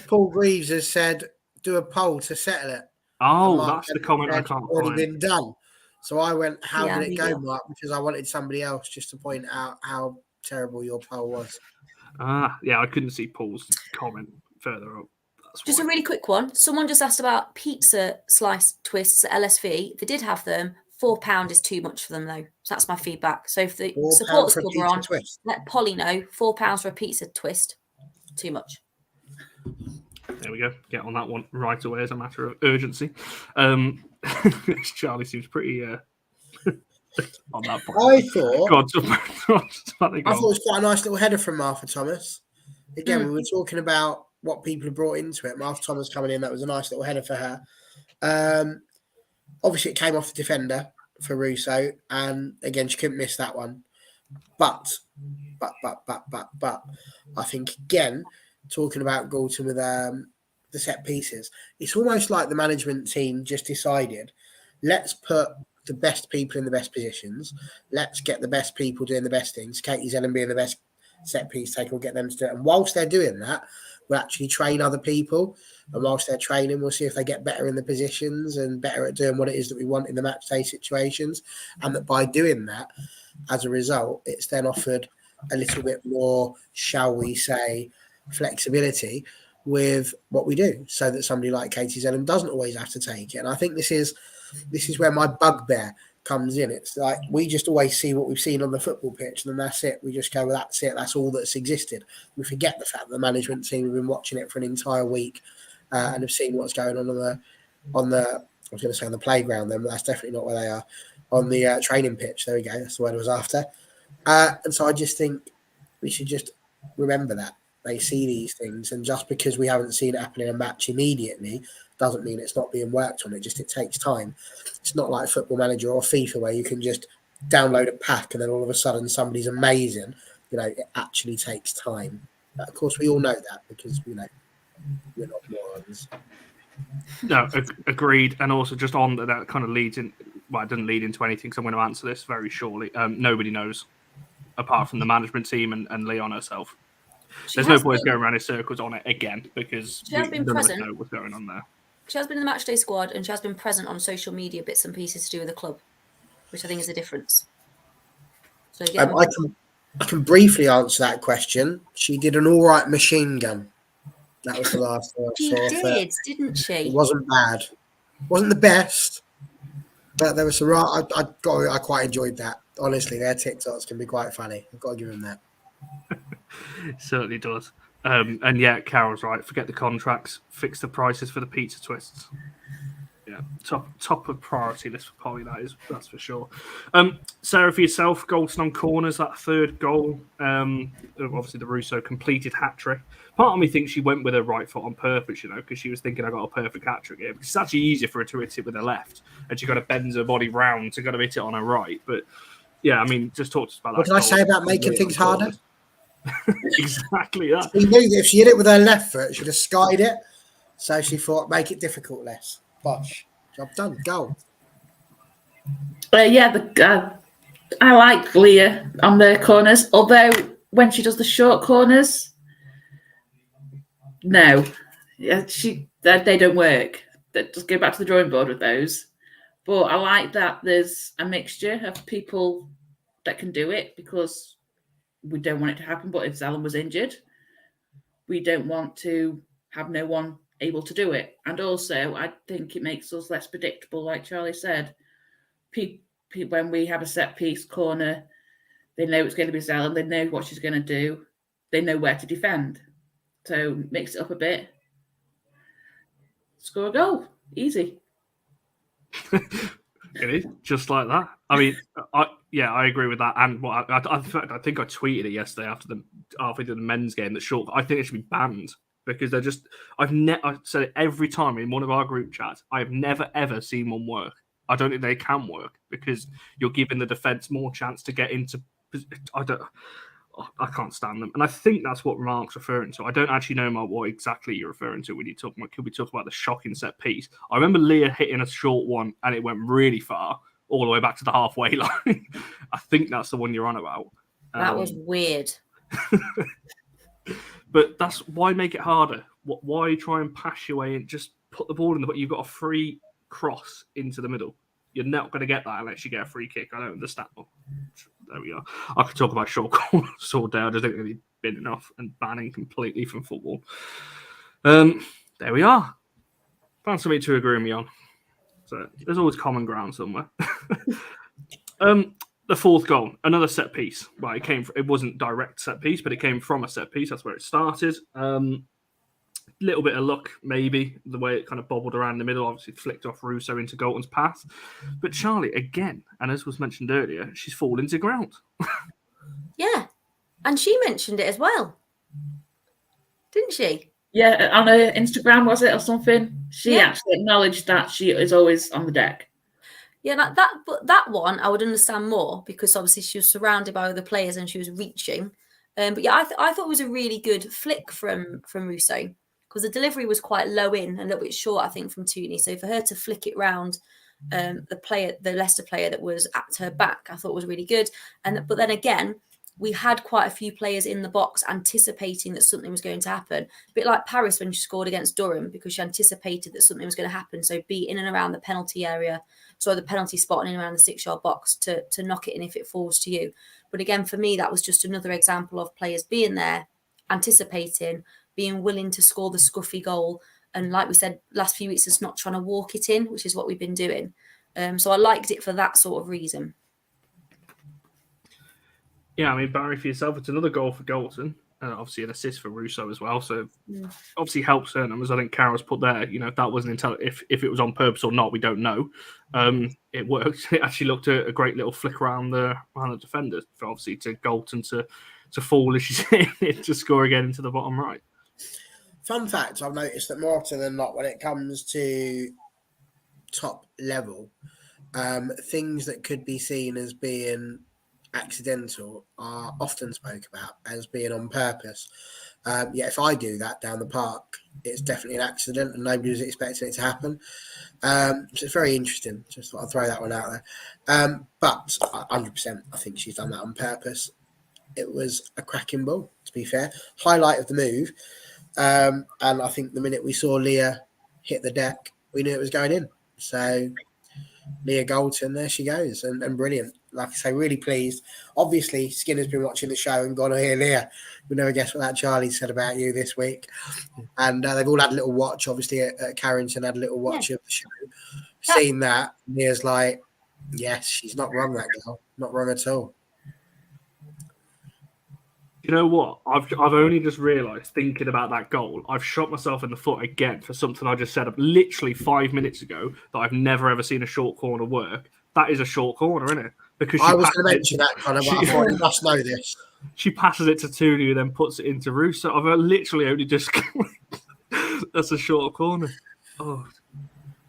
Speaker 4: Paul Greaves has said do a poll to settle it.
Speaker 1: Oh, that's the comment I can't
Speaker 4: already
Speaker 1: find.
Speaker 4: been done. So I went, how
Speaker 2: Yeah,
Speaker 4: did it
Speaker 2: we
Speaker 4: go,
Speaker 2: will.
Speaker 4: Mark? Because I wanted somebody else just to point out how terrible your poll was.
Speaker 1: Yeah, I couldn't see Paul's comment further up. That's
Speaker 2: Just
Speaker 1: why.
Speaker 2: a really quick one. Someone just asked about pizza slice twists at LSV. They did have them. £4 is too much for them, though. So that's my feedback. So if the
Speaker 4: £4
Speaker 2: supporters
Speaker 4: for a
Speaker 2: club
Speaker 4: pizza
Speaker 2: are on,
Speaker 4: twist.
Speaker 2: let Polly know. £4 for a pizza twist. Too much.
Speaker 1: There we go. Get on that one right away as a matter of urgency. Charlie seems pretty on that point.
Speaker 4: I thought
Speaker 1: God,
Speaker 4: it was quite a nice little header from Martha Thomas. Again, we were talking about what people have brought into it. Martha Thomas coming in, that was a nice little header for her. Obviously, it came off the defender for Russo, and again, she couldn't miss that one. But, I think, again, talking about Galton with the set pieces, it's almost like the management team just decided, let's put the best people in the best positions. Let's get the best people doing the best things. Katie Zellum being the best set piece taker, we'll get them to do it. And whilst they're doing that, we'll actually train other people. And whilst they're training, we'll see if they get better in the positions and better at doing what it is that we want in the match day situations. And that by doing that, as a result, it's then offered a little bit more, shall we say, flexibility with what we do, so that somebody like Katie Zellum doesn't always have to take it. And I think this is where my bugbear comes in. It's like we just always see what we've seen on the football pitch, and then that's it. We just go, well, that's it. That's all that's existed. We forget the fact that the management team have been watching it for an entire week and have seen what's going on the I was going to say on the playground then, but that's definitely not where they are. On the training pitch. There we go. That's the word I was after. And so I just think we should just remember that. They see these things, and just because we haven't seen it happen in a match immediately doesn't mean it's not being worked on. It takes time. It's not like Football Manager or FIFA where you can just download a pack and then all of a sudden somebody's amazing. It actually takes time. But of course, we all know that because we're not morons.
Speaker 1: No, agreed. And also just on that kind of leads in. Well, it doesn't lead into anything, so I'm going to answer this very shortly. Nobody knows, apart from the management team and Leon herself. There's no point going around in circles on it again because
Speaker 2: she has been present.
Speaker 1: Know what's going on there.
Speaker 2: She has been in the matchday squad and she has been present on social media bits and pieces to do with the club, which I think is a difference. So yeah,
Speaker 4: I can briefly answer that question. She did an all right machine gun. That was the last thing I saw.
Speaker 2: She did, didn't she?
Speaker 4: It wasn't bad. It wasn't the best, but there was some right. I quite enjoyed that. Honestly, their TikToks can be quite funny. I've got to give them that.
Speaker 1: It certainly does. And yeah, Carol's right. Forget the contracts. Fix the prices for the pizza twists. Yeah, top of priority list for Polly. That's for sure. Sarah, for yourself, Goldson on corners. That third goal. Obviously the Russo completed hat trick. Part of me thinks she went with her right foot on purpose, because she was thinking I got a perfect hat trick here. Because it's actually easier for her to hit it with her left, and she got to bend her body round to hit it on her right. But yeah, I mean, just talk to us about that.
Speaker 4: What can I say about making things harder?
Speaker 1: Exactly that.
Speaker 4: She knew that if she hit it with her left foot, she'd have skied it. So she thought, make it difficult less. Bosh. Job done. Goal.
Speaker 3: I like Leah on the corners, although when she does the short corners, no. They don't work. Just go back to the drawing board with those. But I like that there's a mixture of people that can do it because we don't want it to happen. But if Zelen was injured, we don't want to have no one able to do it. And also, I think it makes us less predictable. Like Charlie said, when we have a set piece corner, they know it's going to be Zelen. They know what she's going to do. They know where to defend. So mix it up a bit. Score a goal. Easy.
Speaker 1: It is just like that. I mean, I agree with that. And I think I tweeted it yesterday after the men's game that short. I think it should be banned because they're just. I've said it every time in one of our group chats. I have never ever seen one work. I don't think they can work because you're giving the defense more chance to get into. I can't stand them, and I think that's what Mark's referring to. I don't actually know, Mark, what exactly you're referring to when you're talking about. Could we talk about the shocking set piece? I remember Leah hitting a short one, and it went really far, all the way back to the halfway line. I think that's the one you're on about.
Speaker 2: That was weird.
Speaker 1: But that's why make it harder. Why try and pass your way and just put the ball in the? But you've got a free cross into the middle. You're not going to get that unless you get a free kick. I don't understand. Well, there we are. I could talk about short corners all day. I just think they've been enough and banning completely from football. There we are. Found something to agree with me on. So there's always common ground somewhere. The fourth goal, another set piece. Well, it wasn't direct set piece, but it came from a set piece. That's where it started. Little bit of luck, maybe, the way it kind of bobbled around in the middle, obviously flicked off Russo into Galton's path. But Charlie, again, and as was mentioned earlier, she's fallen to ground.
Speaker 2: Yeah, and she mentioned it as well, didn't she?
Speaker 3: Yeah, on her Instagram, was it, or something? She actually acknowledged that she is always on the deck.
Speaker 2: Yeah, but that one I would understand more because obviously she was surrounded by other players and she was reaching. But yeah, I thought it was a really good flick from Russo. Because the delivery was quite low in, a little bit short, I think, from Tooney. So for her to flick it round, the Leicester player that was at her back, I thought was really good. But then again, we had quite a few players in the box anticipating that something was going to happen. A bit like Paris when she scored against Durham, because she anticipated that something was going to happen. So be in and around the penalty area, the penalty spot and in and around the 6-yard box to knock it in if it falls to you. But again, for me, that was just another example of players being there, anticipating, being willing to score the scruffy goal. And like we said, last few weeks, just not trying to walk it in, which is what we've been doing. So I liked it for that sort of reason.
Speaker 1: Yeah, I mean, Barry, for yourself, it's another goal for Galton. Obviously an assist for Russo as well. So obviously helps her numbers. I think Carol's put there, if that wasn't if it was on purpose or not, we don't know. It worked. It actually looked a great little flick around the defender for obviously to Galton to to fall as she's hitting it to score again into the bottom right.
Speaker 4: Fun fact, I've noticed that more often than not, when it comes to top level, things that could be seen as being accidental are often spoke about as being on purpose. Yet if I do that down the park, it's definitely an accident and nobody was expecting it to happen. So it's very interesting. Just thought I'd throw that one out there. But 100%, I think she's done that on purpose. It was a cracking ball, to be fair. Highlight of the move. And I think the minute we saw Leah hit the deck, we knew it was going in. So Leah Galton, there she goes, and brilliant. Like I say, really pleased. Obviously, Skinner's been watching the show and gone, oh, here, Leah, we never guess what that Charlie said about you this week. And they've all had a little watch. Obviously, at Carrington had a little watch of the show. Seen that, Leah's like, yes, she's not wrong, that girl. Not wrong at all.
Speaker 1: You know what? I've only just realised, thinking about that goal, I've shot myself in the foot again for something I just said literally 5 minutes ago that I've never ever seen a short corner work. That is a short corner, isn't it? Because
Speaker 4: I was going to mention that, Connor, but I thought you must know this.
Speaker 1: She passes it to Tooney, who then puts it into Russo. I've literally only just... That's a short corner. Oh,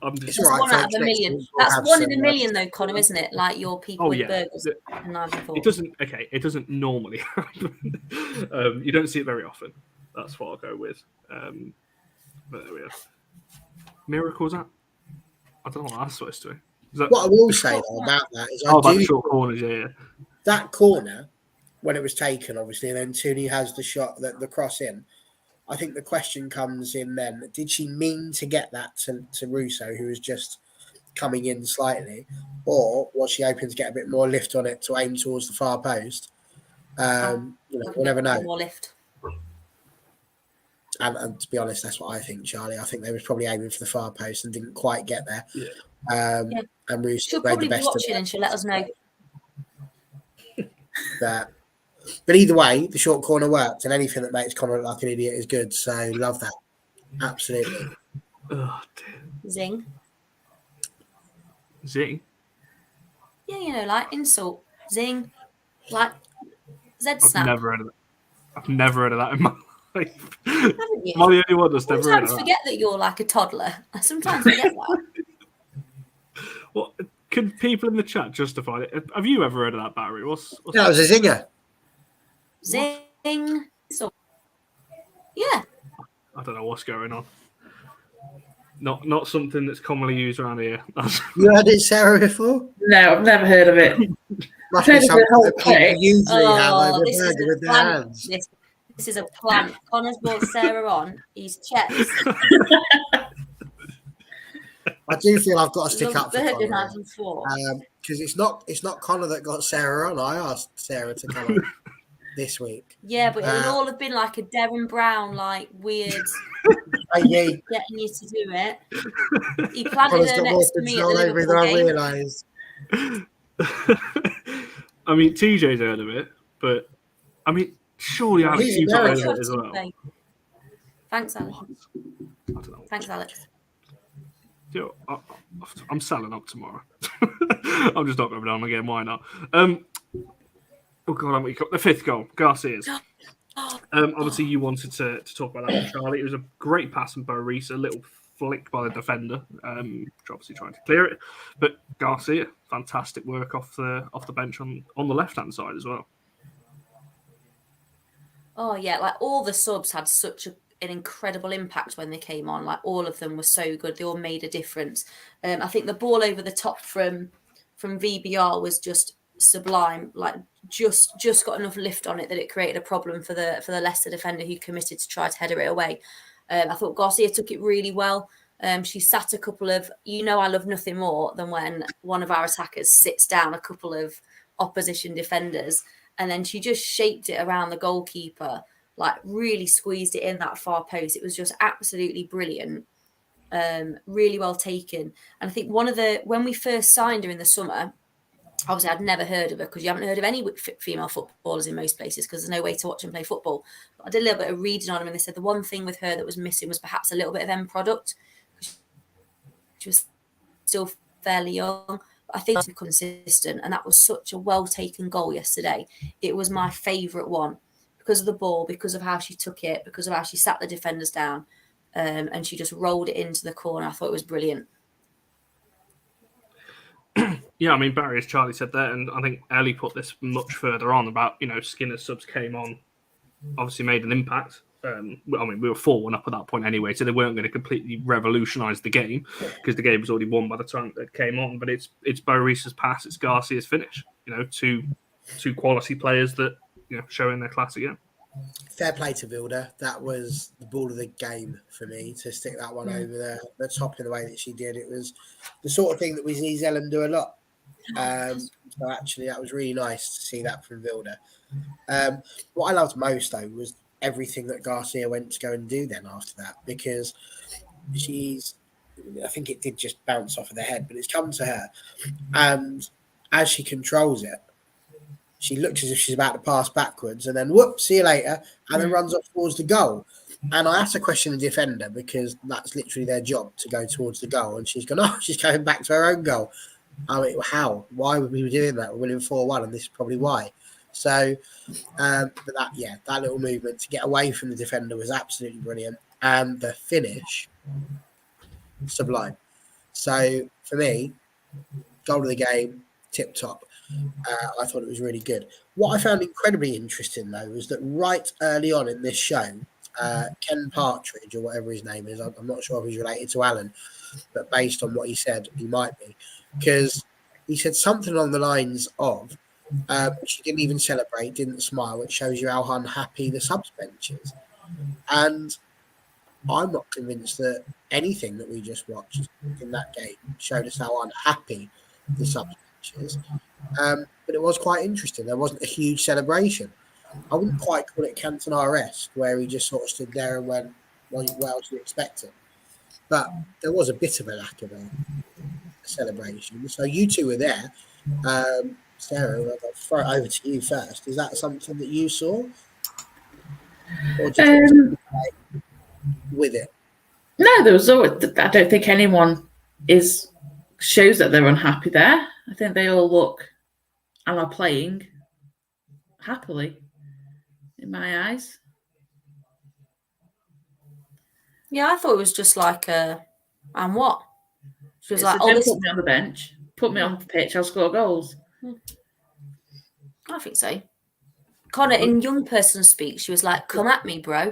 Speaker 1: I'm just...
Speaker 2: It's one out of a million. That's one in a million, though, Connor, isn't it? Like your people with burgers and knives and forks.
Speaker 1: It doesn't normally happen. You don't see it very often. That's what I'll go with. But there we are. Miracles that? I don't know what that's supposed to be.
Speaker 4: What I will say though about that is,
Speaker 1: about short corners, yeah.
Speaker 4: That corner, when it was taken, obviously, and then Tooney has the shot, the cross in. I think the question comes in then: did she mean to get that to Russo, who was just coming in slightly, or was she hoping to get a bit more lift on it to aim towards the far post? We'll never know.
Speaker 2: More lift.
Speaker 4: And to be honest, that's what I think, Charlie. I think they was probably aiming for the far post and didn't quite get there.
Speaker 1: Yeah.
Speaker 4: And Russo
Speaker 2: she'll probably be watching and she'll let us know.
Speaker 4: That. But either way, the short corner worked, and anything that makes Connor look like an idiot is good. So love that. Absolutely.
Speaker 1: Oh, dear.
Speaker 2: Zing.
Speaker 1: Zing?
Speaker 2: Yeah, like insult. Zing. Like Z-snap.
Speaker 1: I've never heard of that in my life.
Speaker 2: Haven't you?
Speaker 1: Am I the only one that's never heard of that?
Speaker 2: Sometimes forget that you're like a toddler. I sometimes forget that.
Speaker 1: What can people in the chat justify it? Have you ever heard of that, Barry? What's
Speaker 4: that was a zinger.
Speaker 2: Zing. So, yeah.
Speaker 1: I don't know what's going on. Not something that's commonly used around here.
Speaker 4: You heard it, Sarah, before?
Speaker 3: No, I've never heard of it.
Speaker 4: Must be something that people usually have over
Speaker 2: this
Speaker 4: burger with their hands.
Speaker 2: This is a plant. Connor's brought Sarah on. He's checked.
Speaker 4: I do feel I've got to stick up for
Speaker 2: burger
Speaker 4: Connor. Because it's not Connor that got Sarah on. I asked Sarah to come on this week.
Speaker 2: Yeah, but it would all have been like a Devon Brown, like weird
Speaker 4: getting
Speaker 2: you to do it. He planted her next to me at the Liverpool
Speaker 4: I
Speaker 2: game.
Speaker 4: realised.
Speaker 1: I mean, TJ's heard of it, but I mean, surely Alex, you've heard of it as well.
Speaker 2: Thanks, Alex.
Speaker 1: I don't know.
Speaker 2: Thanks, Alex.
Speaker 1: Yo, I'm selling up tomorrow. I'm just not going down again. Why not? Oh God, the fifth goal, Garcia's. Obviously, you wanted to talk about that one, Charlie. It was a great pass from Boris, a little flick by the defender, obviously trying to clear it. But Garcia, fantastic work off the bench on the left hand side as well.
Speaker 2: Oh yeah, like all the subs had such an incredible impact when they came on. Like all of them were so good; they all made a difference. I think the ball over the top from VBR was just sublime. Like just got enough lift on it that it created a problem for the Leicester defender who committed to try to header it away. I thought Garcia took it really well. She sat a couple of, I love nothing more than when one of our attackers sits down a couple of opposition defenders, and then she just shaped it around the goalkeeper, like really squeezed it in that far post. It was just absolutely brilliant. Really well taken. And I think when we first signed her in the summer, obviously I'd never heard of her because you haven't heard of any female footballers in most places because there's no way to watch them play football. But I did a little bit of reading on them and they said the one thing with her that was missing was perhaps a little bit of end product. She was still fairly young. But I think she's consistent, and that was such a well-taken goal yesterday. It was my favourite one. because of the ball, because of how she took it, because of how she sat the defenders down, and she just rolled it into the corner. I thought it was brilliant.
Speaker 1: Yeah, I mean, Barry, as Charlie said there, and I think Ellie put this much further on about, Skinner's subs came on, obviously made an impact. I mean, we were 4-1 up at that point anyway, so they weren't going to completely revolutionise the game because the game was already won by the time they came on. But it's Bo Reese's pass, it's Garcia's finish. Two quality players that showing their class again.
Speaker 4: Fair play to Vilda. That was the ball of the game for me to stick that one over the top in the way that she did. It was the sort of thing that we see Zellum do a lot. So actually, that was really nice to see that from Vilda. What I loved most, though, was everything that Garcia went to go and do then after that, because I think it did just bounce off of the head, but it's come to her. And as she controls it, she looks as if she's about to pass backwards and then whoop, see you later, and then runs off towards the goal. And I asked a question to the defender because that's literally their job to go towards the goal. And she's gone, she's going back to her own goal. I mean, how? Why would we be doing that? We're winning 4-1, and this is probably why. So, but that little movement to get away from the defender was absolutely brilliant. And the finish, sublime. So, for me, goal of the game, tip top. I thought it was really good. What I found incredibly interesting, though, was that right early on in this show, Ken Partridge, or whatever his name is, I'm not sure if he's related to Alan, but based on what he said, he might be. Because he said something along the lines of, she didn't even celebrate, didn't smile, which shows you how unhappy the subs bench is. And I'm not convinced that anything that we just watched in that game showed us how unhappy the subs bench is. But it was quite interesting. There wasn't a huge celebration. I wouldn't quite call it Cantona-esque, where he just sort of stood there and went, what else do you expect him? But there was a bit of a lack of a celebration. So you two were there. Sarah, I'll throw it over to you first. Is that something that you saw? Or just with it?
Speaker 3: No, there was always, I don't think anyone shows that they're unhappy there. I think they all look and are playing happily, in my eyes.
Speaker 2: Yeah, I thought it was just like, and what? She was like,
Speaker 3: don't put me on the bench. Put me on the pitch, I'll score goals.
Speaker 2: I think so. Connor, in young person speak, she was like, come at me, bro.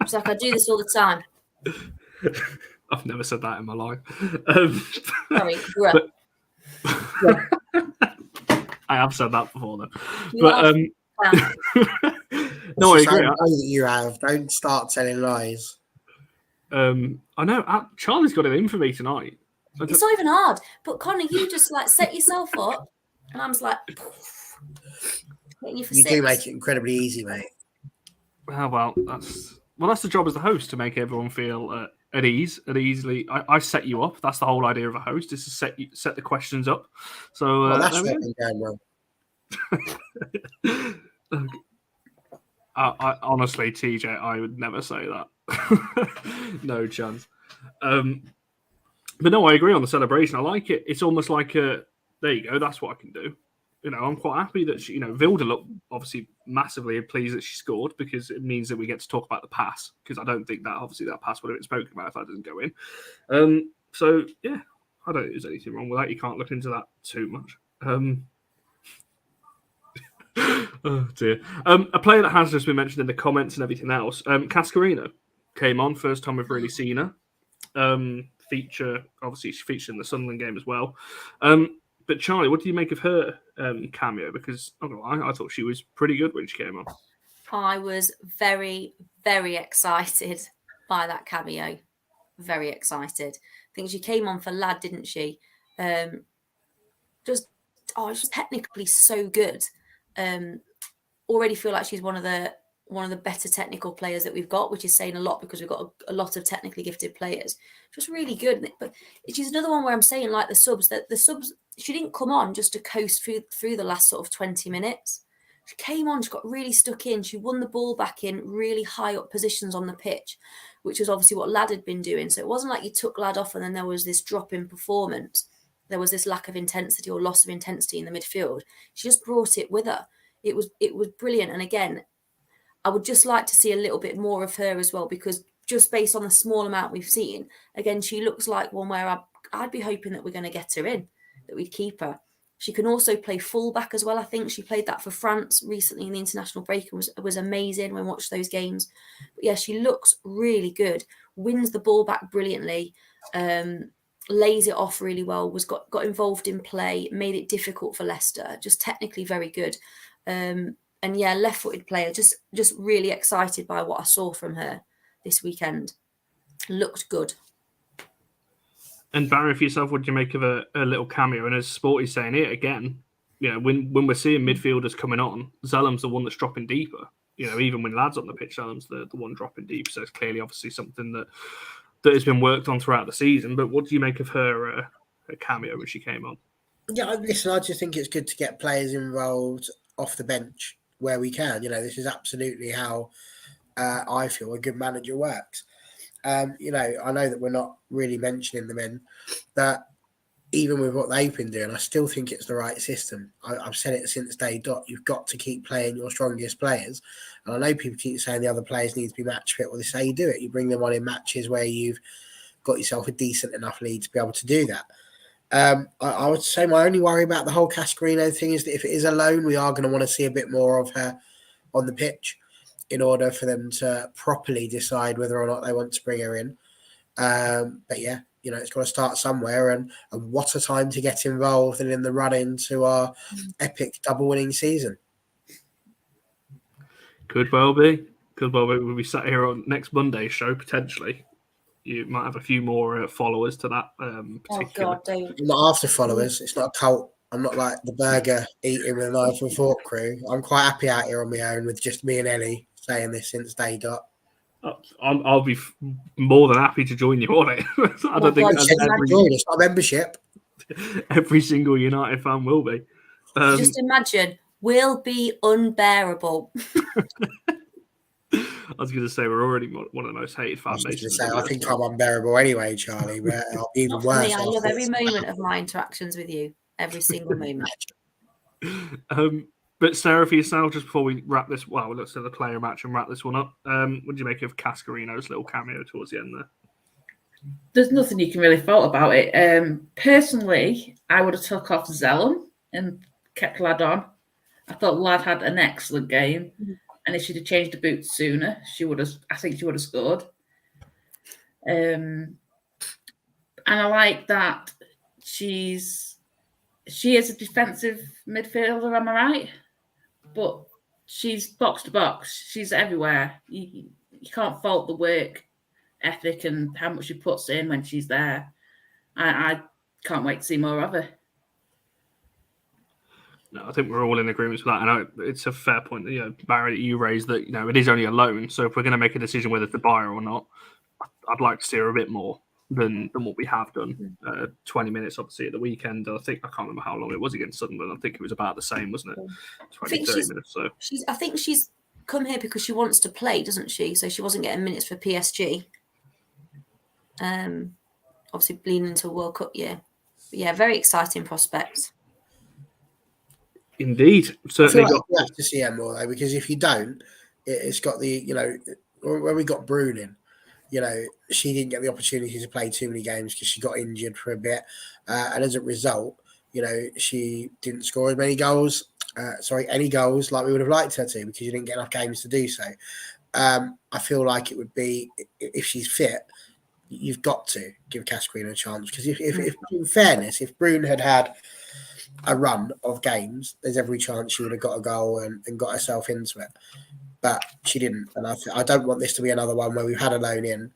Speaker 2: She's like, I do this all the time.
Speaker 1: I've never said that in my life.
Speaker 2: Sorry, bro.
Speaker 1: I have said that before, though.
Speaker 4: No, I agree. That you have. Don't start telling lies.
Speaker 1: I know. Charlie's got it in for me tonight.
Speaker 2: It's not even hard. But Connor, you just like set yourself up, and I'm just like,
Speaker 4: you do make it incredibly easy, mate.
Speaker 1: Well, that's the job as the host, to make everyone feel at ease, easily. I set you up. That's the whole idea of a host, is to set the questions up. So
Speaker 4: that's what I'm going wrong.
Speaker 1: I honestly, TJ, I would never say that. No chance. But no, I agree on the celebration. I like it. It's almost like there you go. That's what I can do. I'm quite happy that she, Vilda looked obviously massively pleased that she scored, because it means that we get to talk about the pass, because I don't think that pass would have been spoken about if that doesn't go in. So yeah, I don't think there's anything wrong with that. You can't look into that too much. Oh dear. A player that has just been mentioned in the comments and everything else, Cascarino came on, first time we've really seen her. Obviously she featured in the Sunderland game as well. But Charlie, what do you make of her cameo? Because I thought she was pretty good when she came on.
Speaker 2: I was very, very excited by that cameo. Very excited. I think she came on for Lad, didn't she? Just technically so good. Already feel like she's one of the better technical players that we've got, which is saying a lot, because we've got a lot of technically gifted players. Just really good. But she's another one where I'm saying, like the subs, she didn't come on just to coast through the last sort of 20 minutes. She came on, she got really stuck in. She won the ball back in really high up positions on the pitch, which was obviously what Lad had been doing. So it wasn't like you took Lad off and then there was this drop in performance. There was this lack of intensity or loss of intensity in the midfield. She just brought it with her. it was brilliant. And again, I would just like to see a little bit more of her as well, because just based on the small amount we've seen, again, she looks like one where I'd be hoping that we're going to get her in, that we'd keep her. She can also play fullback as well. I think she played that for France recently in the international break and was amazing when I watched those games. But yeah, she looks really good, wins the ball back brilliantly, lays it off really well, got involved in play, made it difficult for Leicester, just technically very good. And yeah, left-footed player, just really excited by what I saw from her this weekend. Looked good.
Speaker 1: And Barry, for yourself, what do you make of a little cameo? And as Sporty's saying it again, you know, when we're seeing midfielders coming on, Zellum's the one that's dropping deeper. You know, even when lads on the pitch, Zellum's the one dropping deep. So it's clearly, obviously, something that has been worked on throughout the season. But what do you make of her cameo when she came on?
Speaker 4: Yeah, listen, I just think it's good to get players involved off the bench where we can. You know, this is absolutely how I feel a good manager works. You know, I know that we're not really mentioning the men, but even with what they've been doing, I still think it's the right system. I've said it since day dot. You've got to keep playing your strongest players. And I know people keep saying the other players need to be match fit. Well, this is how you do it. You bring them on in matches where you've got yourself a decent enough lead to be able to do that. I would say my only worry about the whole Cascarino thing is that if it is a loan, we are going to want to see a bit more of her on the pitch in order for them to properly decide whether or not they want to bring her in. But yeah, you know, it's got to start somewhere, and what a time to get involved and in the run into our epic double winning season.
Speaker 1: Could well be. We'll be sat here on next Monday's show, potentially. You might have a few more followers to that particular.
Speaker 2: Oh God, don't.
Speaker 4: I'm not after followers. It's not a cult. I'm not like the burger eating with a knife and fork crew. I'm quite happy out here on my own with just me and Ellie saying this since day dot.
Speaker 1: I'll be more than happy to join you on it. I don't think
Speaker 4: it's not a membership.
Speaker 1: Every single United fan will be.
Speaker 2: Just imagine, we'll be unbearable.
Speaker 1: I was going to say we're already one of the most hated fan bases.
Speaker 4: I think I'm unbearable anyway, Charlie. But I'll be even worse.
Speaker 2: I love every moment of my interactions with you. Every single moment.
Speaker 1: But Sarah, for yourself, just before we wrap this, well, let's say the player match and wrap this one up. What do you make of Cascarino's little cameo towards the end there?
Speaker 3: There's nothing you can really fault about it. Personally, I would have took off Zellum and kept Lad on. I thought Lad had an excellent game, and if she'd have changed the boots sooner, I think she would have scored. And I like that she is a defensive midfielder, am I right? But she's box to box. She's everywhere. You can't fault the work ethic and how much she puts in when she's there. I can't wait to see more of her.
Speaker 1: No, I think we're all in agreement with that. And it's a fair point that, you know, Barry, you raised that, you know, it is only a loan. So if we're going to make a decision whether to buy her or not, I'd like to see her a bit more than what we have done. 20 minutes, obviously, at the weekend. I can't remember how long it was against Sunderland. I think it was about the same, wasn't it? 20, 30 minutes. So
Speaker 2: I think she's come here because she wants to play, doesn't she? So she wasn't getting minutes for PSG. Obviously bleeding into a World Cup year. But yeah, very exciting prospects.
Speaker 1: Indeed. Certainly
Speaker 4: I feel like you have to see her more, though, because if you don't, it's got the, you know, when we got Brune in, you know, she didn't get the opportunity to play too many games because she got injured for a bit. And as a result, you know, she didn't score as many goals, any goals like we would have liked her to, because she didn't get enough games to do so. I feel like it would be, if she's fit, you've got to give Cascarino a chance. Because if in fairness, if Brune had a run of games, there's every chance she would have got a goal and got herself into it. But she didn't. And I don't want this to be another one where we've had a loan in.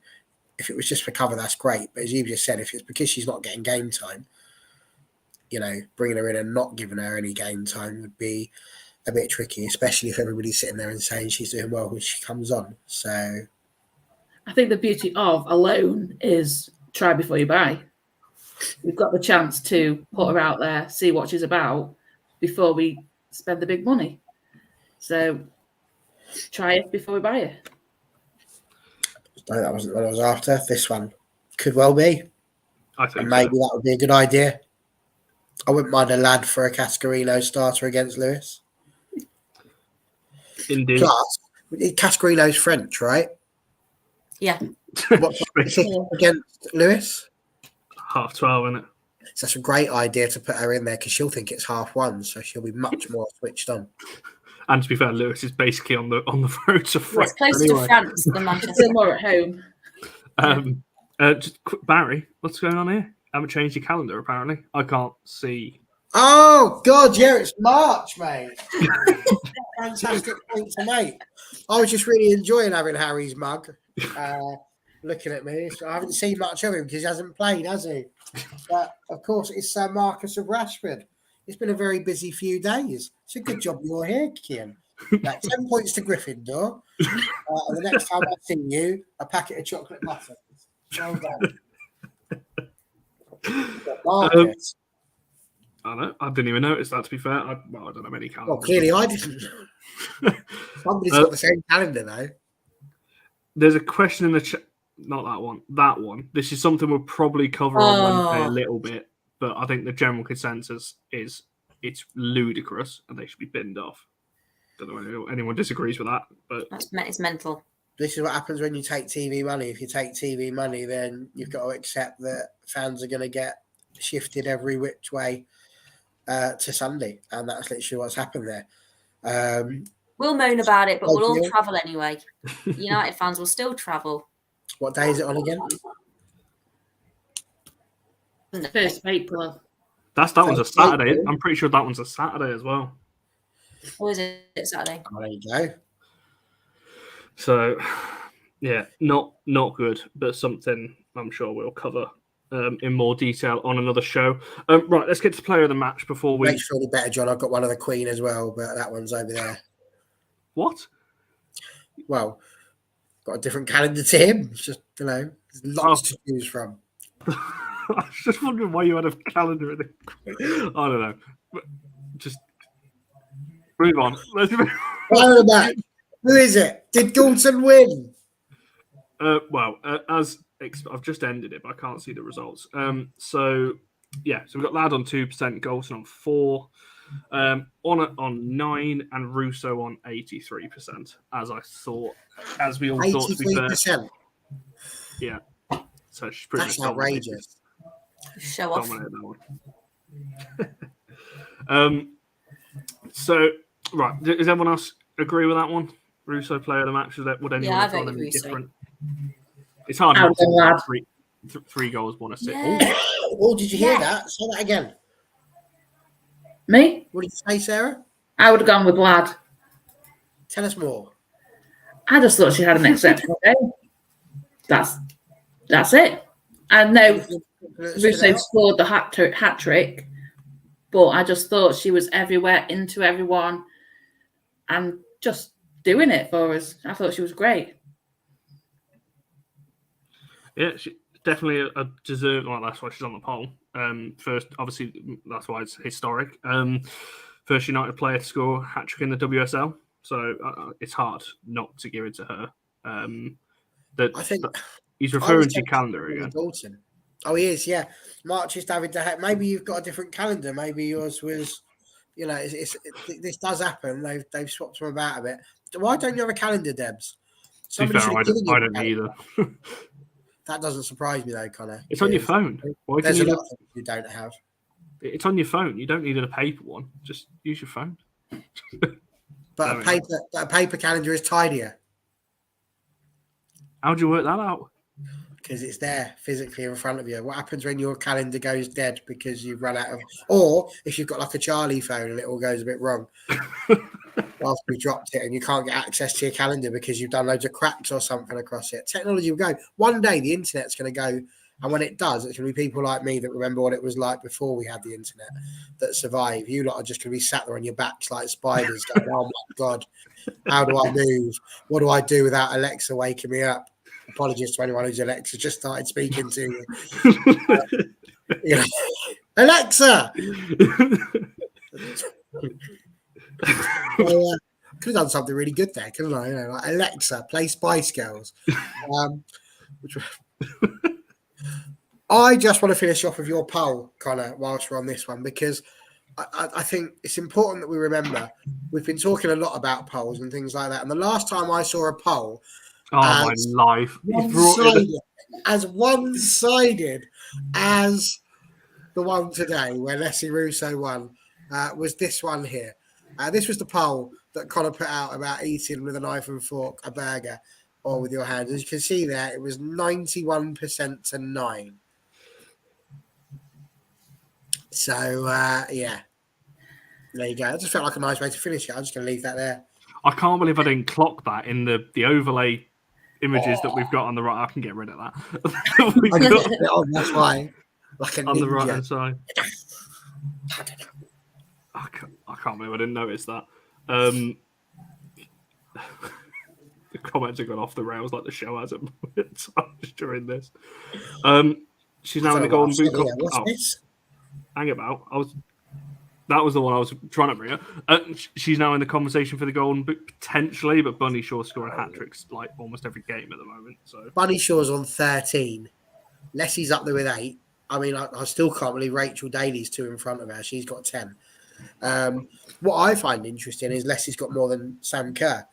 Speaker 4: If it was just for cover, that's great. But as you just said, if it's because she's not getting game time, you know, bringing her in and not giving her any game time would be a bit tricky, especially if everybody's sitting there and saying she's doing well when she comes on. So
Speaker 3: I think the beauty of a loan is try before you buy. We've got the chance to put her out there, see what she's about before we spend the big money. So try it before we buy it.
Speaker 4: No, that wasn't what I was after. This one could well be.
Speaker 1: I think
Speaker 4: maybe that would be a good idea. I wouldn't mind a Lad for a Cascarino starter against Lewis.
Speaker 1: Indeed.
Speaker 4: Plus, Cascarino's French, right?
Speaker 2: Yeah.
Speaker 4: What against Lewis?
Speaker 1: 12:30, isn't it?
Speaker 4: So that's a great idea to put her in there because she'll think it's 1:30, so she'll be much more switched on.
Speaker 1: And to be fair, Lewis is basically on the road to
Speaker 2: Well,
Speaker 1: France.
Speaker 2: it's closer
Speaker 1: anyway.
Speaker 2: to France than Manchester.
Speaker 3: Still more at home.
Speaker 1: Just quick, Barry, what's going on here? Haven't changed your calendar, apparently. I can't see.
Speaker 4: Oh, God, yeah, it's March, mate. Fantastic point to make. I was just really enjoying having Harry's mug looking at me. So I haven't seen much of him because he hasn't played, has he? But, of course, it's Sir Marcus of Rashford. It's been a very busy few days. It's a good job you're here, Kian. 10 points to Gryffindor. And the next time I see you, a packet of chocolate muffins. Well done. Marcus.
Speaker 1: I know. I didn't even notice that, to be fair. I don't have any calendar.
Speaker 4: Well, clearly I didn't. Somebody's got the same calendar, though.
Speaker 1: There's a question in the chat. Not that one. That one. This is something we'll probably cover on Wednesday a little bit, but I think the general consensus is it's ludicrous and they should be binned off. Don't know if anyone disagrees with that, but
Speaker 2: It's mental.
Speaker 4: This is what happens when you take TV money. If you take TV money, then you've got to accept that fans are going to get shifted every which way to Sunday, and that's literally what's happened there.
Speaker 2: We'll moan about it, but we'll all travel anyway. United fans will still travel.
Speaker 4: What day is it on again?
Speaker 3: 1st of April.
Speaker 1: that one's a Saturday. I'm pretty sure that one's a Saturday as well.
Speaker 2: Or is it Saturday?
Speaker 4: Oh, there you go.
Speaker 1: So, yeah, not good, but something I'm sure we'll cover in more detail on another show. Right, let's get to player of the match before we...
Speaker 4: Makes you feel better, John. I've got one of the Queen as well, but that one's over there.
Speaker 1: What?
Speaker 4: Well, got a different calendar to him. It's just, there's lots to choose from.
Speaker 1: I was just wondering why you had a calendar in the... I don't know. Just move on. Let's move on.
Speaker 4: Who is it? Did Goulton win?
Speaker 1: As I've just ended it, but I can't see the results. So we've got Ladd on 2%, Goulton on 4%, on 9%, and Russo on 83%. As we all thought.
Speaker 4: 83%.
Speaker 1: Yeah. So she's pretty.
Speaker 4: That's outrageous.
Speaker 2: Show off.
Speaker 1: Dominated that one. So right, does everyone else agree with that one? Russo player of the match. Would anyone have gone any different? It's hard not to three goals, 1 assist.
Speaker 2: Yeah.
Speaker 4: Oh, did you hear that? Say that again.
Speaker 3: Me?
Speaker 4: What did you say, Sarah?
Speaker 3: I would have gone with Ladd.
Speaker 4: Tell us more.
Speaker 3: I just thought she had an exceptional game. That's it. I know Russo scored the hat trick, but I just thought she was everywhere, into everyone, and just doing it for us. I thought she was great.
Speaker 1: Yeah, she definitely a deserved. Well, that's why she's on the poll. First, obviously, that's why it's historic. First United player to score a hat trick in the WSL, so it's hard not to give it to her.
Speaker 4: I think
Speaker 1: he's referring to your calendar again.
Speaker 4: Dalton. Oh, he is. Yeah, March is having to. Maybe you've got a different calendar. Maybe yours was. This does happen. They've swapped them about a bit. Why don't you have a calendar, Debs?
Speaker 1: To be fair, I don't either.
Speaker 4: That doesn't surprise me though, Connor.
Speaker 1: It's on your phone.
Speaker 4: There's a lot of things you don't have.
Speaker 1: It's on your phone. You don't need a paper one. Just use your phone.
Speaker 4: But a paper calendar is tidier.
Speaker 1: How do you work that out?
Speaker 4: Because it's there physically in front of you. What happens when your calendar goes dead because you've run out of, or if you've got like a Charlie phone and it all goes a bit wrong after you dropped it and you can't get access to your calendar because you've done loads of cracks or something across it. Technology will go. One day the internet's going to go, and when it does, it's going to be people like me that remember what it was like before we had the internet that survive. You lot are just going to be sat there on your backs like spiders going, oh my God, how do I move? What do I do without Alexa waking me up? Apologies to anyone whose Alexa just started speaking to you. Alexa! Could have done something really good there, couldn't I? Like Alexa, play Spice Girls. I just want to finish off with your poll, Connor, whilst we're on this one, because I think it's important that we remember we've been talking a lot about polls and things like that. And the last time I saw a poll
Speaker 1: Oh, my life.
Speaker 4: as one-sided as the one today where Alessia Russo won was this one here. This was the poll that Connor put out about eating with a knife and fork a burger or with your hands. As you can see there, it was 91% to 9. So, yeah. There you go. It just felt like a nice way to finish it. I'm just going to leave that there.
Speaker 1: I can't believe I didn't clock that in the overlay images that we've got on the right. I can get rid of that.
Speaker 4: That's why. Like a
Speaker 1: on
Speaker 4: ninja.
Speaker 1: the right hand side. I can't believe I didn't notice that. The comments have gone off the rails like the show has at times during this. She's now in the Golden Boot Cup.
Speaker 4: What's this?
Speaker 1: Hang about. That was the one I was trying to bring up. She's now in the conversation for the Golden Boot, potentially, but Bunny Shaw's scoring hat-tricks like almost every game at the moment. So
Speaker 4: Bunny Shaw's on 13. Lessie's up there with 8. I mean, I still can't believe Rachel Daly's 2 in front of her. She's got 10. What I find interesting is Lessie's got more than Sam Kerr.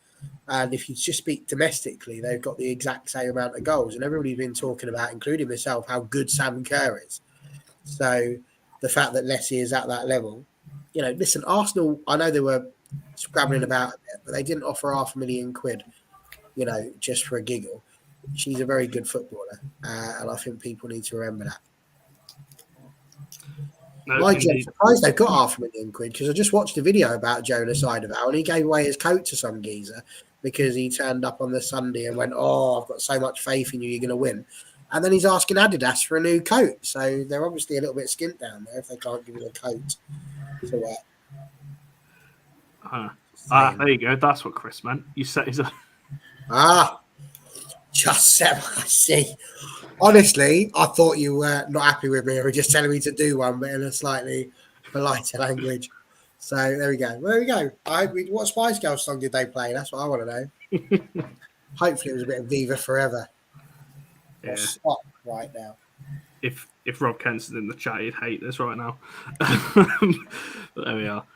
Speaker 4: And if you just speak domestically, they've got the exact same amount of goals. And everybody's been talking about, including myself, how good Sam Kerr is. So the fact that Lessie is at that level, you know, listen, Arsenal, I know they were scrabbling about it, but they didn't offer £500,000, you know, just for a giggle. She's a very good footballer. And I think people need to remember that.
Speaker 1: no,
Speaker 4: I'm surprised they've got £500,000 because I just watched a video about Jonas Idaval and he gave away his coat to some geezer because he turned up on the Sunday and went, "Oh, I've got so much faith in you, you're going to win." And then he's asking Adidas for a new coat. So they're obviously a little bit skint down there if they can't give him a coat to wear.
Speaker 1: There you go. That's what Chris meant. You set his.
Speaker 4: Just said I see. Honestly, I thought you were not happy with me or just telling me to do one, but in a slightly politer language. So there we go. What Spice Girls song did they play? That's what I want to know. Hopefully it was a bit of Viva Forever.
Speaker 1: Yeah.
Speaker 4: Stop right now.
Speaker 1: If Rob Kenson's in the chat, he'd hate this right now. But there we are.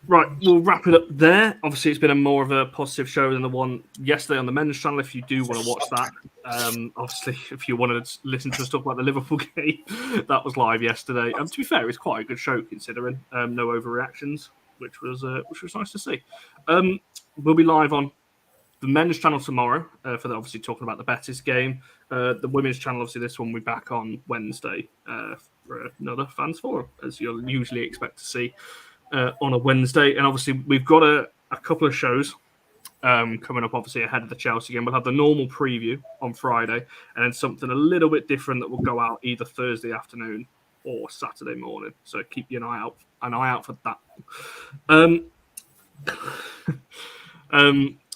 Speaker 1: Right, we'll wrap it up there. Obviously, it's been a more of a positive show than the one yesterday on the men's channel. If you do want to watch that, obviously, if you wanted to listen to us talk about the Liverpool game, that was live yesterday. To be fair, it was quite a good show considering no overreactions, which was nice to see. We'll be live on the men's channel tomorrow for obviously talking about the Betis game. The women's channel, obviously, this one will be back on Wednesday for another fans forum, as you'll usually expect to see on a Wednesday. And obviously, we've got a couple of shows coming up, obviously, ahead of the Chelsea game. We'll have the normal preview on Friday, and then something a little bit different that will go out either Thursday afternoon or Saturday morning. So keep an eye out for that.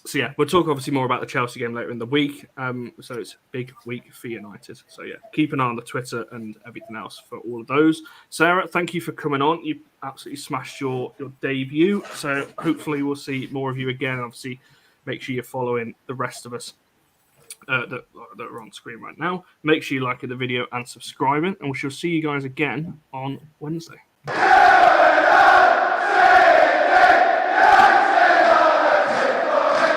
Speaker 1: So yeah, we'll talk obviously more about the Chelsea game later in the week. So it's a big week for United. So yeah, keep an eye on the Twitter and everything else for all of those. Sarah, thank you for coming on. You absolutely smashed your debut. So hopefully we'll see more of you again. Obviously, make sure you're following the rest of us that are on screen right now. Make sure you like the video and subscribing, and we shall see you guys again on Wednesday.